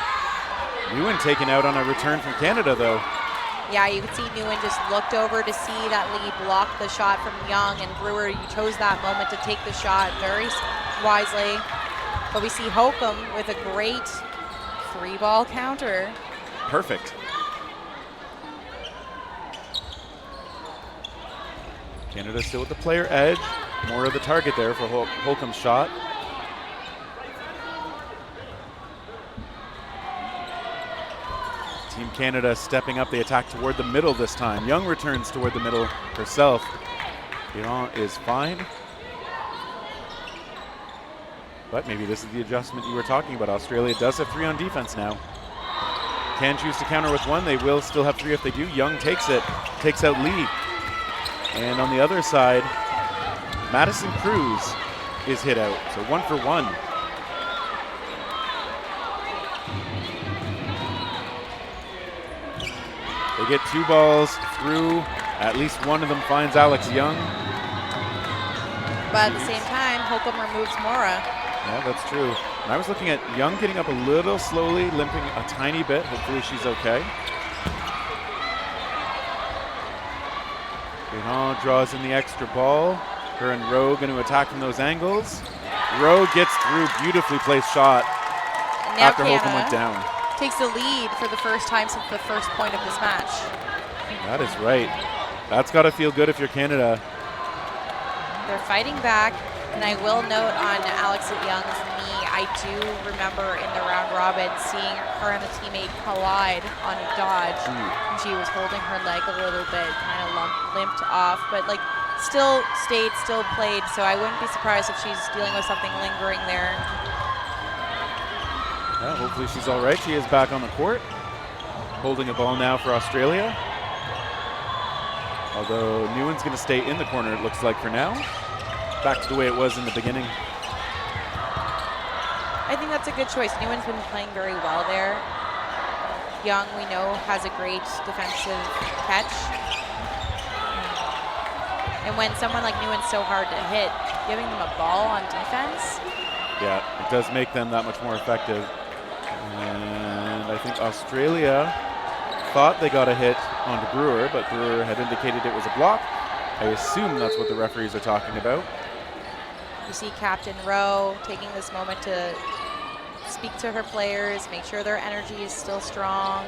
Nguyen taken out on a return from Canada though. Yeah, you could see Nguyen just looked over to see that Lee block the shot from Young, and Brewer, you chose that moment to take the shot very wisely. But we see Holcomb with a great 3-ball counter. Perfect. Canada still with the player edge. More of the target there for Holcomb's shot. Team Canada stepping up the attack toward the middle this time. Young returns toward the middle herself. Iran is fine. But maybe this is the adjustment you were talking about. Australia does have 3 on defense now. Can choose to counter with 1. They will still have 3 if they do. Young takes it, takes out Lee. And on the other side, Madison Cruz is hit out. So 1 for 1. They get 2 balls through. At least one of them finds Alex Young. But at the same time, Holcomb removes Mora. Yeah, that's true. And I was looking at Young getting up a little slowly, limping a tiny bit. Hopefully she's okay. Guérin draws in the extra ball. Her and Rowe going to attack from those angles. Rowe gets through, beautifully placed shot after Holcomb went down. Takes the lead for the first time since the first point of this match. That is right. That's got to feel good if you're Canada. They're fighting back, and I will note on Alex Young's knee, I do remember in the round robin seeing her and the teammate collide on a dodge. She was holding her leg a little bit, kind of limped off, but like still stayed, still played, so I wouldn't be surprised if she's dealing with something lingering there. Yeah, hopefully she's all right. She is back on the court, holding a ball now for Australia. Although Nguyen's going to stay in the corner, it looks like, for now. Back to the way it was in the beginning. I think that's a good choice. Nguyen's been playing very well there. Young, we know, has a great defensive catch. And when someone like Nguyen's so hard to hit, giving them a ball on defense. Yeah, it does make them that much more effective. And I think Australia thought they got a hit onto Brewer, but Brewer had indicated it was a block. I assume that's what the referees are talking about. You see Captain Rowe taking this moment to speak to her players, make sure their energy is still strong.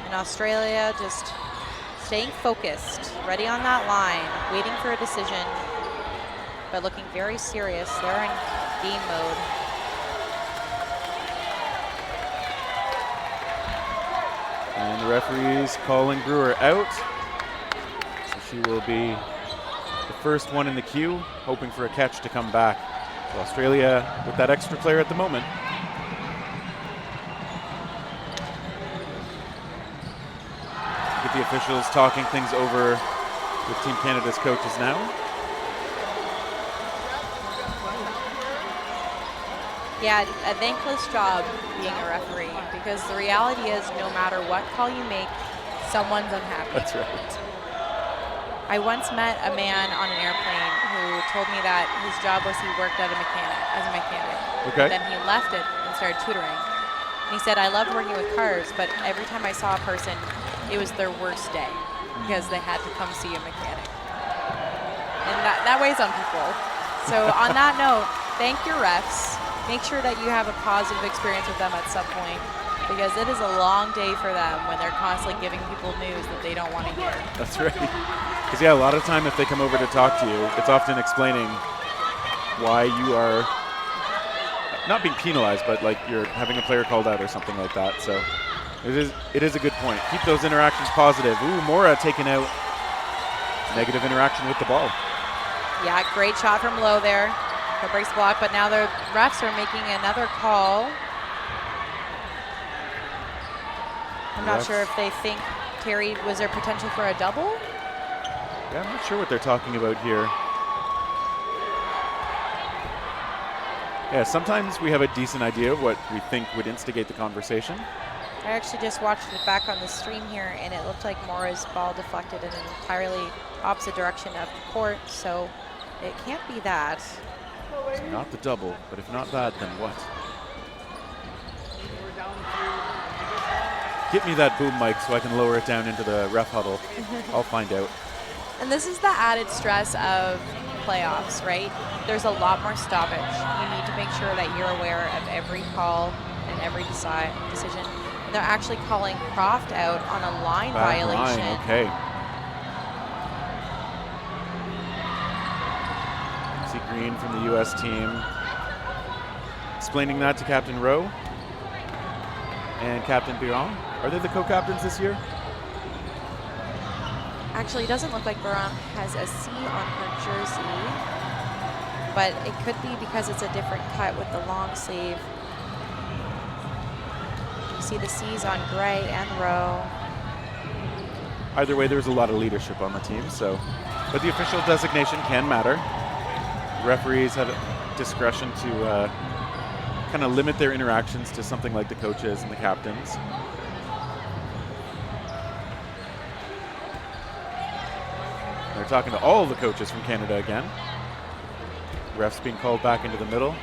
And Australia just staying focused, ready on that line, waiting for a decision, but looking very serious. They're in game mode. And the referees calling Brewer out. So she will be the first one in the queue, hoping for a catch to come back. So Australia with that extra player at the moment. Get the officials talking things over with Team Canada's coaches now. Yeah, a thankless job being a referee, because the reality is no matter what call you make, someone's unhappy. That's right. I once met a man on an airplane who told me that his job was he worked as a mechanic. Okay. Then he left it and started tutoring. And he said, I loved working with cars, but every time I saw a person, it was their worst day because they had to come see a mechanic. And that weighs on people. So on that note, thank your refs. Make sure that you have a positive experience with them at some point, because it is a long day for them when they're constantly giving people news that they don't want to hear. That's right. Because yeah, a lot of time if they come over to talk to you, it's often explaining why you are not being penalized, but like you're having a player called out or something like that. So it is a good point. Keep those interactions positive. Ooh, Mora taking out negative interaction with the ball. Yeah, great shot from Lowe there. The breaks block, but now the refs are making another call. I'm not sure if they think Terry, was there potential for a double? Yeah, I'm not sure what they're talking about here. Yeah, sometimes we have a decent idea of what we think would instigate the conversation. I actually just watched it back on the stream here, and it looked like Mora's ball deflected in an entirely opposite direction of the court, so it can't be that. So not the double, but if not that, then what? Get me that boom mic so I can lower it down into the ref huddle. I'll find out. And this is the added stress of playoffs, right? There's a lot more stoppage. You need to make sure that you're aware of every call and every decision. And they're actually calling Croft out on a line Back violation. line, okay. See Green from the U.S. team explaining that to Captain Rowe and Captain Biron. Are they the co-captains this year? Actually, it doesn't look like Biron has a C on her jersey, but it could be because it's a different cut with the long sleeve. You see the C's on Gray and Rowe. Either way, there's a lot of leadership on the team, so. But the official designation can matter. Referees have discretion to kind of limit their interactions to something like the coaches and the captains. They're talking to all of the coaches from Canada again. Refs being called back into the middle.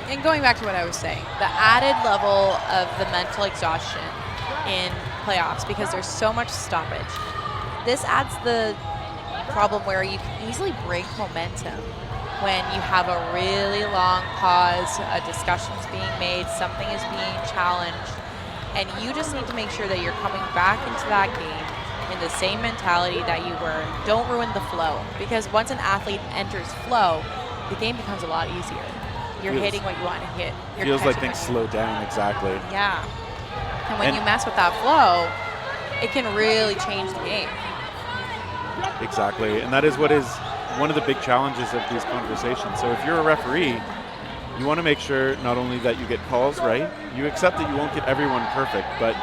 And going back to what I was saying, the added level of the mental exhaustion in playoffs because there's so much stoppage. This adds the problem where you can easily break momentum when you have a really long pause, a discussion's being made, something is being challenged, and you just need to make sure that you're coming back into that game in the same mentality that you were. Don't ruin the flow, because once an athlete enters flow, the game becomes a lot easier. You're hitting what you want to hit. You're feels like catching things slow down, exactly. Yeah. And when you mess with that flow, it can really change the game. Exactly, and that is what is one of the big challenges of these conversations. So if you're a referee, you want to make sure not only that you get calls right, you accept that you won't get everyone perfect, but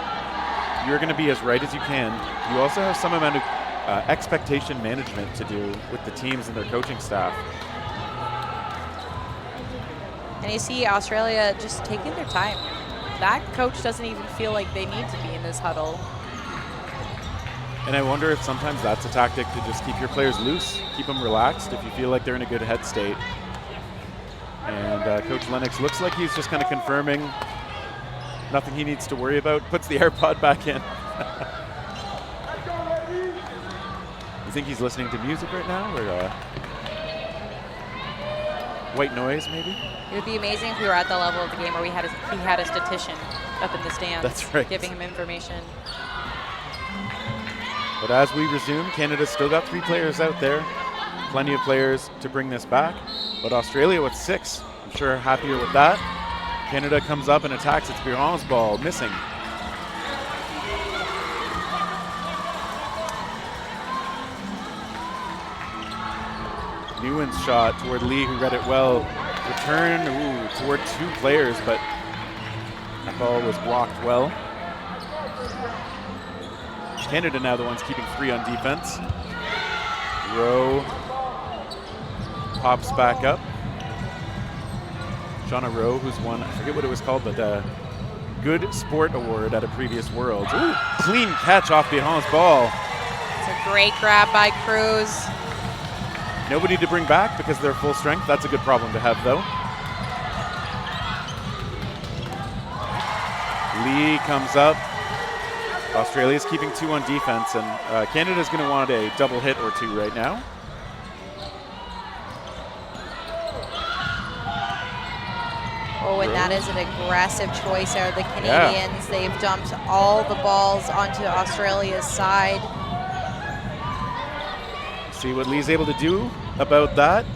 you're going to be as right as you can. You also have some amount of expectation management to do with the teams and their coaching staff. And you see Australia just taking their time. That coach doesn't even feel like they need to be in this huddle. And I wonder if sometimes that's a tactic to just keep your players loose, keep them relaxed if you feel like they're in a good head state. And Coach Lennox looks like he's just kind of confirming nothing he needs to worry about, puts the AirPod back in. You think he's listening to music right now, or white noise maybe? It would be amazing if we were at the level of the game where he had a statistician up in the stands. That's right. Giving him information. But as we resume, Canada's still got 3 players out there. Plenty of players to bring this back. But Australia with 6, I'm sure happier with that. Canada comes up and attacks. It's Biron's ball, missing. Nguyen's shot toward Lee, who read it well. Return toward 2 players, but that ball was blocked well. Canada now the ones keeping 3 on defense. Rowe pops back up. Shauna Rowe, who's won, I forget what it was called, but Good Sport Award at a previous Worlds. Ooh, clean catch off Biron's ball. It's a great grab by Cruz. Nobody to bring back because they're full strength. That's a good problem to have, though. Lee comes up. Australia's keeping 2 on defense, and Canada's going to want a double hit or 2 right now. Oh, and that is an aggressive choice there. The Canadians, they've dumped all the balls onto Australia's side. See what Lee's able to do about that.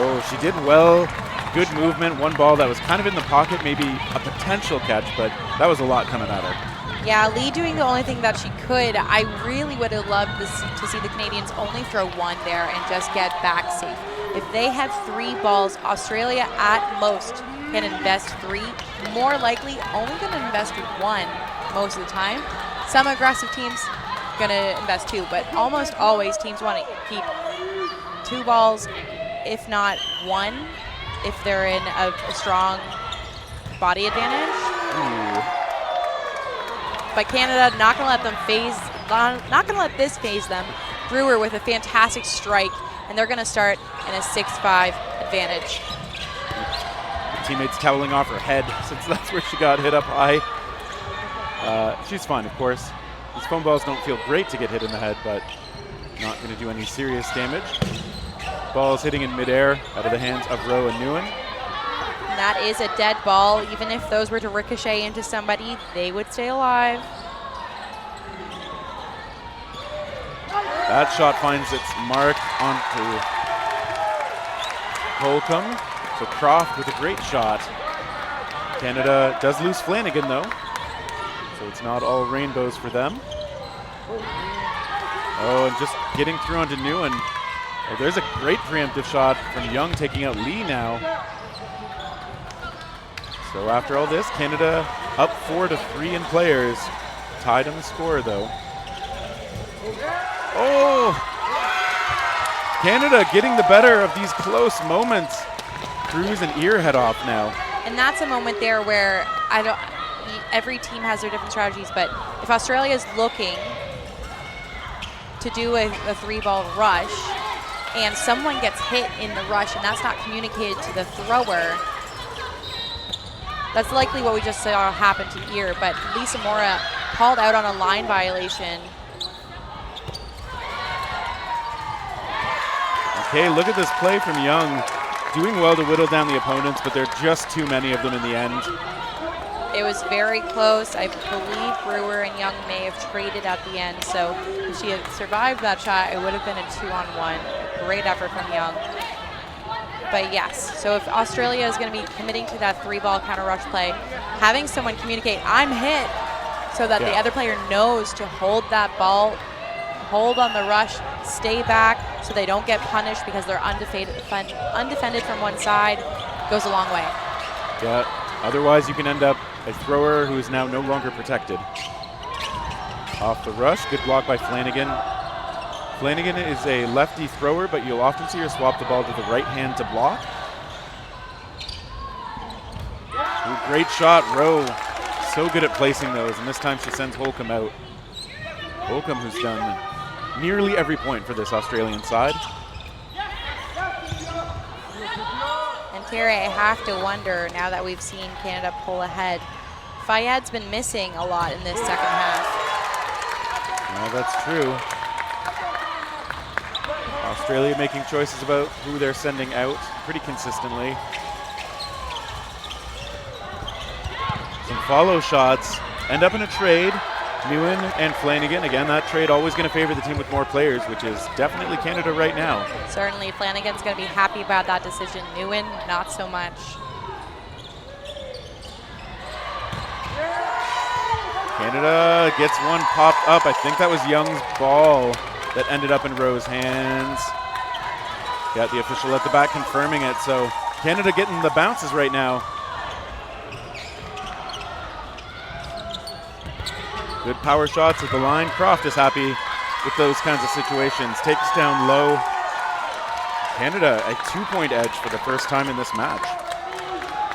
Oh, she did well. Good movement. One ball that was kind of in the pocket, maybe a potential catch, but that was a lot coming at her. Yeah, Lee doing the only thing that she could. I really would have loved to see the Canadians only throw 1 there and just get back safe. If they have 3 balls, Australia at most can invest 3. More likely, only going to invest 1 most of the time. Some aggressive teams going to invest 2, but almost always teams want to keep 2 balls, if not 1, if they're in a strong body advantage. Ooh. But Canada not going to let them not going to let this phase them. Brewer with a fantastic strike, and they're going to start in a 6-5 advantage. teammate's toweling off her head since that's where she got hit up high. She's fine, of course. These foam balls don't feel great to get hit in the head, but not going to do any serious damage. Ball's hitting in midair out of the hands of Rowe and Nguyen. That is a dead ball. Even if those were to ricochet into somebody, they would stay alive. That shot finds its mark onto Holcomb. So Croft with a great shot. Canada does lose Flanagan though, so it's not all rainbows for them. Oh, and just getting through onto Nguyen. Oh, there's a great preemptive shot from Young taking out Lee now. So after all this, Canada up 4-3 in players. Tied on the score though. Oh! Canada getting the better of these close moments. Cruz and Ear head off now. And that's a moment there where every team has their different strategies, but if Australia is looking to do a 3-ball rush and someone gets hit in the rush and that's not communicated to the thrower, that's likely what we just saw happen to Ear, but Lisa Mora called out on a line violation. Okay, look at this play from Young. Doing well to whittle down the opponents, but there are just too many of them in the end. It was very close. I believe Brewer and Young may have traded at the end, so if she had survived that shot, it would have been a 2-on-1. Great effort from Young. But yes, so if Australia is going to be committing to that 3-ball counter rush play, having someone communicate, I'm hit, so that the other player knows to hold that ball, hold on the rush, stay back so they don't get punished because they're undefended from one side, goes a long way. Yeah, otherwise you can end up a thrower who is now no longer protected. Off the rush, good block by Flanagan. Flanagan is a lefty thrower, but you'll often see her swap the ball to the right hand to block. Ooh, great shot, Rowe. So good at placing those, and this time she sends Holcomb out. Holcomb, who's done nearly every point for this Australian side. And Terry, I have to wonder, now that we've seen Canada pull ahead, Fayad's been missing a lot in this second half. Well, that's true. Australia making choices about who they're sending out pretty consistently. Some follow shots end up in a trade. Nguyen and Flanagan. Again, that trade always going to favor the team with more players, which is definitely Canada right now. Certainly, Flanagan's going to be happy about that decision. Nguyen, not so much. Canada gets one popped up. I think that was Young's ball that ended up in Rowe's hands. Got the official at the back confirming it. So Canada getting the bounces right now. Good power shots at the line. Croft is happy with those kinds of situations. Takes down low. Canada a 2-point edge for the first time in this match.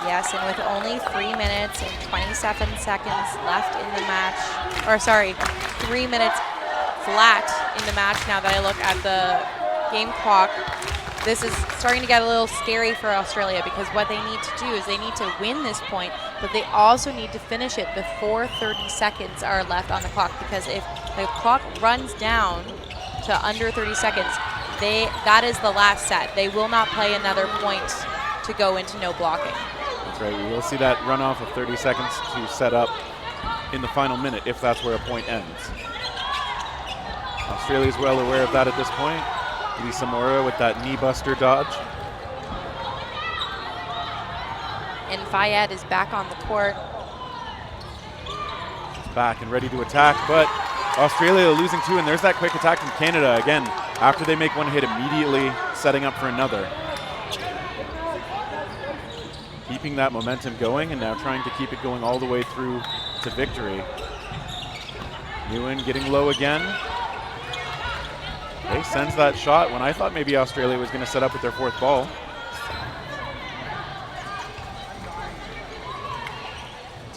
Yes, and with only 3 minutes and 27 seconds left in the match, or sorry, 3 minutes flat in the match now that I look at the game clock, this is starting to get a little scary for Australia because what they need to do is they need to win this point, but they also need to finish it before 30 seconds are left on the clock, because if the clock runs down to under 30 seconds, that is the last set. They will not play another point to go into no blocking. That's right, we will see that runoff of 30 seconds to set up in the final minute if that's where a point ends. Australia is well aware of that at this point. Lisa Mora with that knee buster dodge. And Fayad is back on the court. She's back and ready to attack, but Australia losing 2, and there's that quick attack from Canada again. After they make one hit, immediately setting up for another. Keeping that momentum going and now trying to keep it going all the way through to victory. Nguyen getting low again. Okay, sends that shot when I thought maybe Australia was going to set up with their 4th ball.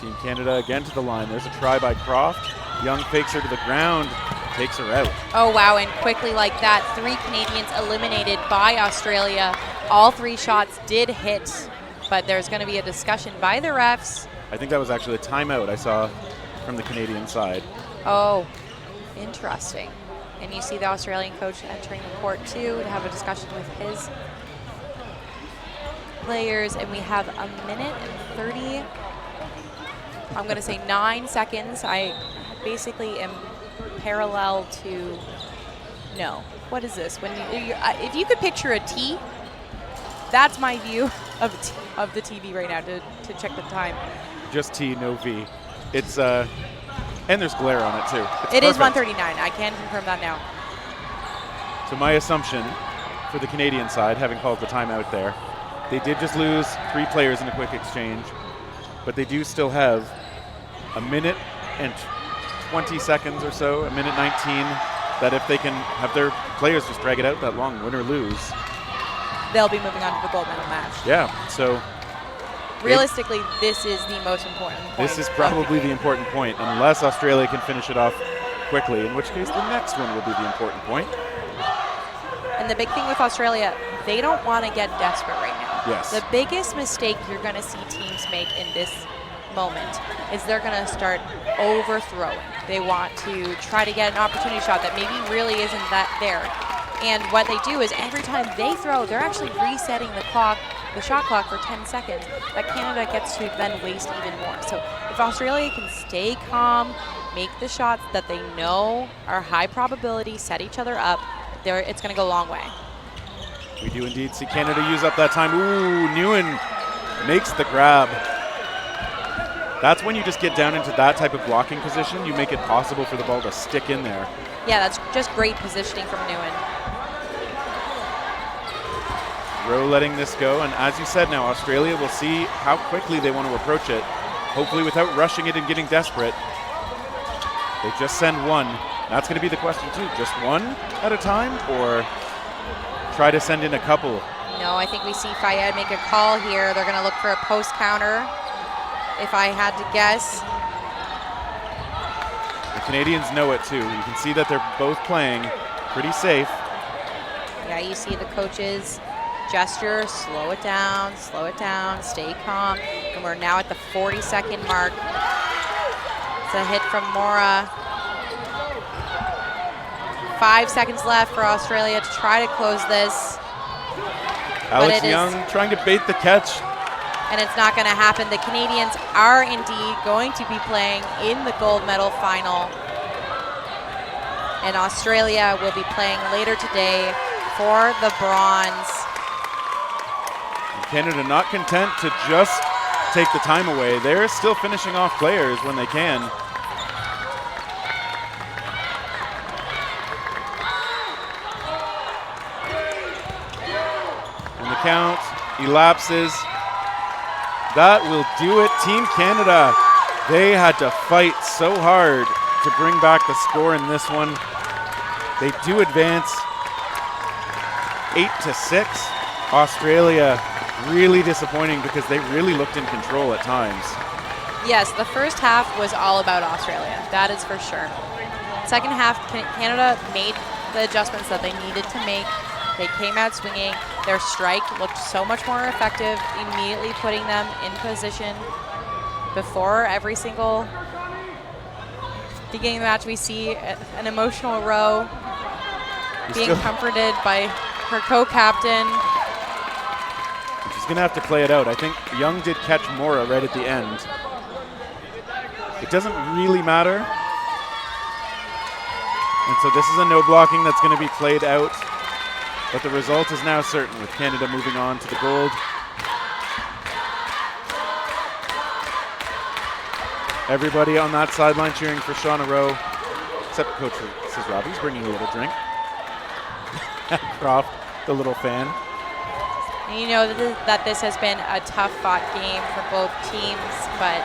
Team Canada again to the line. There's a try by Croft. Young fakes her to the ground, takes her out. Oh, wow, and quickly like that, 3 Canadians eliminated by Australia. All 3 shots did hit but there's going to be a discussion by the refs. I think that was actually a timeout I saw from the Canadian side. Oh, interesting. And you see the Australian coach entering the court too to have a discussion with his players. And we have a minute and 30, I'm going to say 9 seconds. I basically am parallel to, no, what is this? When if you could picture a T, that's my view of the TV right now to check the time. Just T, no V. It's and there's glare on it too. It is perfect. 1:39. I can confirm that now. So my assumption for the Canadian side, having called the timeout there, they did just lose 3 players in a quick exchange, but they do still have a minute and 20 seconds or so, a minute 19, that if they can have their players just drag it out that long, win or lose, they'll be moving on to the gold medal match. Yeah, so realistically, this is the most important point. This is probably the important point, unless Australia can finish it off quickly, in which case the next one will be the important point. And the big thing with Australia, they don't want to get desperate right now. Yes. The biggest mistake you're going to see teams make in this moment is they're going to start overthrowing. They want to try to get an opportunity shot that maybe really isn't that there. And what they do is every time they throw, they're actually resetting the clock, the shot clock for 10 seconds that Canada gets to then waste even more. So if Australia can stay calm, make the shots that they know are high probability, set each other up, it's going to go a long way. We do indeed see Canada use up that time. Ooh, Nguyen makes the grab. That's when you just get down into that type of blocking position. You make it possible for the ball to stick in there. Yeah, that's just great positioning from Nguyen. Rowe letting this go, and as you said now, Australia will see how quickly they want to approach it, hopefully without rushing it and getting desperate. They just send one. That's going to be the question too, just one at a time, or try to send in a couple? No, I think we see Fayed make a call here. They're going to look for a post counter, if I had to guess. The Canadians know it too. You can see that they're both playing pretty safe. Yeah, you see the coaches gesture, slow it down, stay calm. And we're now at the 40-second mark. It's a hit from Mora. 5 seconds left for Australia to try to close this. Alex Young trying to bait the catch. And it's not going to happen. The Canadians are indeed going to be playing in the gold medal final. And Australia will be playing later today for the bronze. Canada not content to just take the time away. They're still finishing off players when they can. And the count elapses. That will do it. Team Canada, they had to fight so hard to bring back the score in this one. They do advance 8-6. Australia really disappointing because they really looked in control at times. Yes, the first half was all about Australia. That is for sure. Second half, Canada made the adjustments that they needed to make. They came out swinging. Their strike looked so much more effective, immediately putting them in position. Before every single beginning of the match, we see an emotional Rowe being comforted by her co-captain. She's going to have to play it out. I think Young did catch Mora right at the end. It doesn't really matter. And so this is a no blocking that's going to be played out. But the result is now certain with Canada moving on to the gold. Everybody on that sideline cheering for Shauna Rowe, except Coach says Robbie's bringing a little drink. Croft, the little fan. And you know that this has been a tough fought game for both teams, but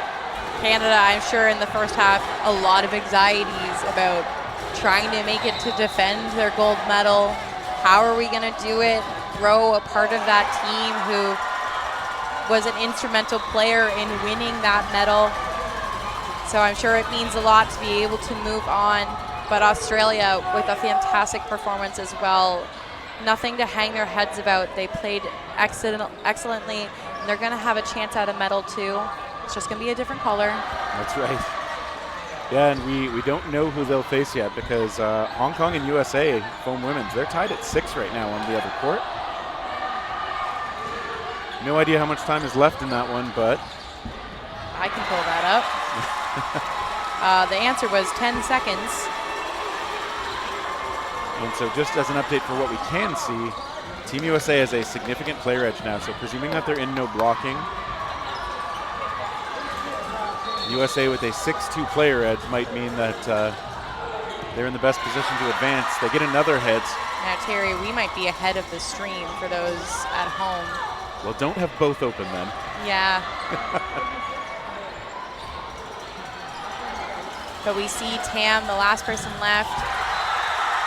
Canada, I'm sure in the first half, a lot of anxieties about trying to make it to defend their gold medal. How are we going to do it? Rowe, a part of that team who was an instrumental player in winning that medal. So I'm sure it means a lot to be able to move on. But Australia with a fantastic performance as well. Nothing to hang their heads about. They played excellently. They're going to have a chance at a medal too. It's just going to be a different color. That's right. Yeah, and we don't know who they'll face yet because Hong Kong and USA, foam women's, they're tied at 6 right now on the other court. No idea how much time is left in that one, but I can pull that up. The answer was 10 seconds. And so just as an update for what we can see, Team USA has a significant player edge now, so presuming that they're in no blocking, USA with a 6-2 player edge might mean that they're in the best position to advance. They get another hit. Now, Terry, we might be ahead of the stream for those at home. Well, don't have both open then. Yeah. But we see Tam, the last person left,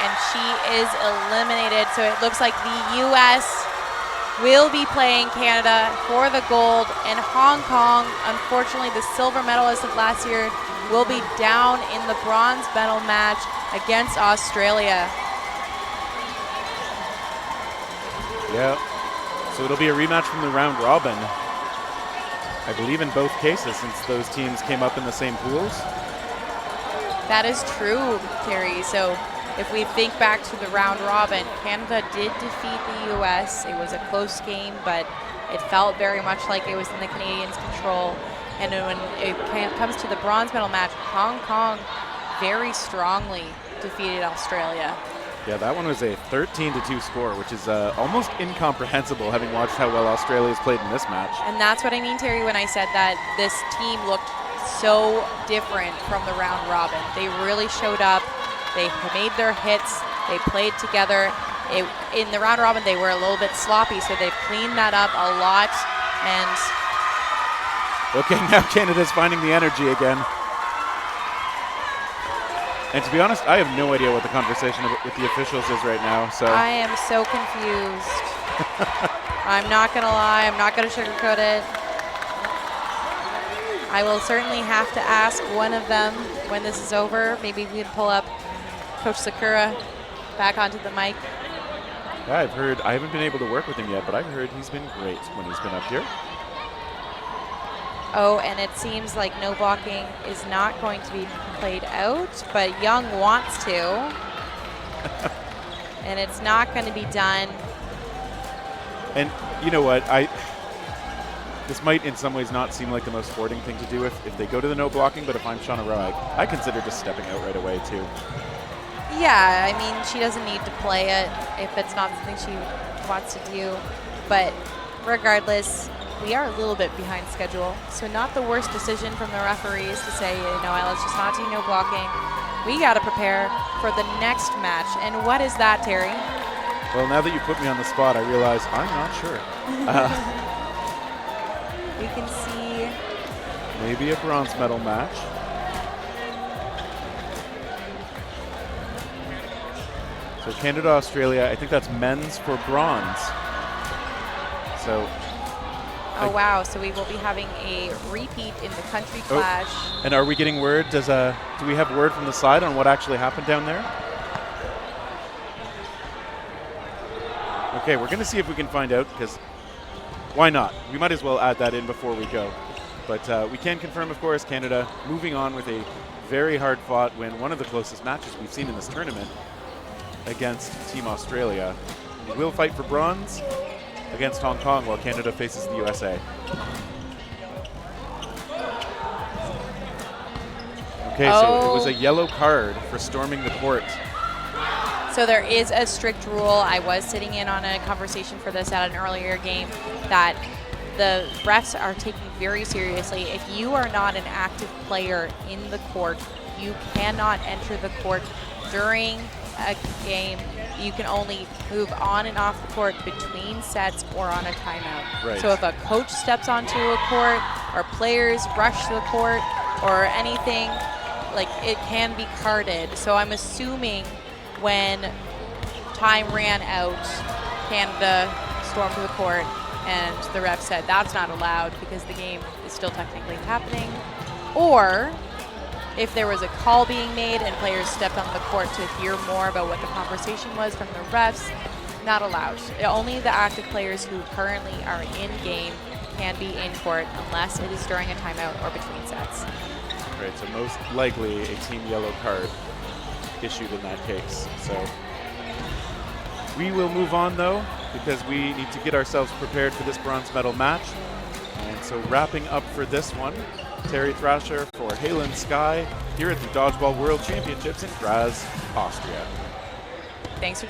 and she is eliminated. So it looks like the U.S. will be playing Canada for the gold, and Hong Kong, unfortunately the silver medalist of last year, will be down in the bronze medal match against Australia. Yeah, so it'll be a rematch from the round robin, I believe in both cases, since those teams came up in the same pools. That is true, Terry. So if we think back to the round robin, Canada did defeat the U.S. It was a close game, but it felt very much like it was in the Canadians' control. And when it comes to the bronze medal match, Hong Kong very strongly defeated Australia. Yeah, that one was a 13-2 score, which is almost incomprehensible having watched how well Australia's played in this match. And that's what I mean, Terry, when I said that this team looked so different from the round robin. They really showed up. They made their hits. They played together. In the round robin, they were a little bit sloppy, so they've cleaned that up a lot. And okay, now Canada's finding the energy again. And to be honest, I have no idea what the conversation with the officials is right now. So I am so confused. I'm not going to lie. I'm not going to sugarcoat it. I will certainly have to ask one of them when this is over. Maybe we can pull up Coach Sakura back onto the mic. Yeah, I've heard, I haven't been able to work with him yet, but I've heard he's been great when he's been up here. Oh, and it seems like no blocking is not going to be played out, but Young wants to. And it's not going to be done. And you know what, this might in some ways not seem like the most sporting thing to do if they go to the no blocking, but if I'm Shauna Rowe, I consider just stepping out right away too. Yeah, I mean, she doesn't need to play it if it's not something she wants to do. But regardless, we are a little bit behind schedule, so not the worst decision from the referees to say, you know, let's just not do no blocking. We got to prepare for the next match. And what is that, Terry? Well, now that you put me on the spot, I realize I'm not sure. We can see maybe a bronze medal match. So Canada, Australia, I think that's men's for bronze. So. Oh, wow. So we will be having a repeat in the country clash. And are we getting word? Do we have word from the side on what actually happened down there? Okay, we're going to see if we can find out, because why not? We might as well add that in before we go. But we can confirm, of course, Canada moving on with a very hard-fought win, one of the closest matches we've seen in this tournament against Team Australia. We will fight for bronze against Hong Kong while Canada faces the USA. Okay, so it was a yellow card for storming the court. So there is a strict rule. I was sitting in on a conversation for this at an earlier game that the refs are taking very seriously. If you are not an active player in the court, you cannot enter the court during a game. You can only move on and off the court between sets or on a timeout. Right. So if a coach steps onto a court or players rush the court or anything, like, it can be carded. So I'm assuming when time ran out, Canada stormed the court and the ref said that's not allowed because the game is still technically happening. Or if there was a call being made and players stepped on the court to hear more about what the conversation was from the refs, not allowed. Only the active players who currently are in game can be in court unless it is during a timeout or between sets. Right, so most likely a team yellow card issued in that case. So we will move on though, because we need to get ourselves prepared for this bronze medal match. And so wrapping up for this one, Terry Thrasher for Halen Sky here at the Dodgeball World Championships in Graz, Austria. Thanks for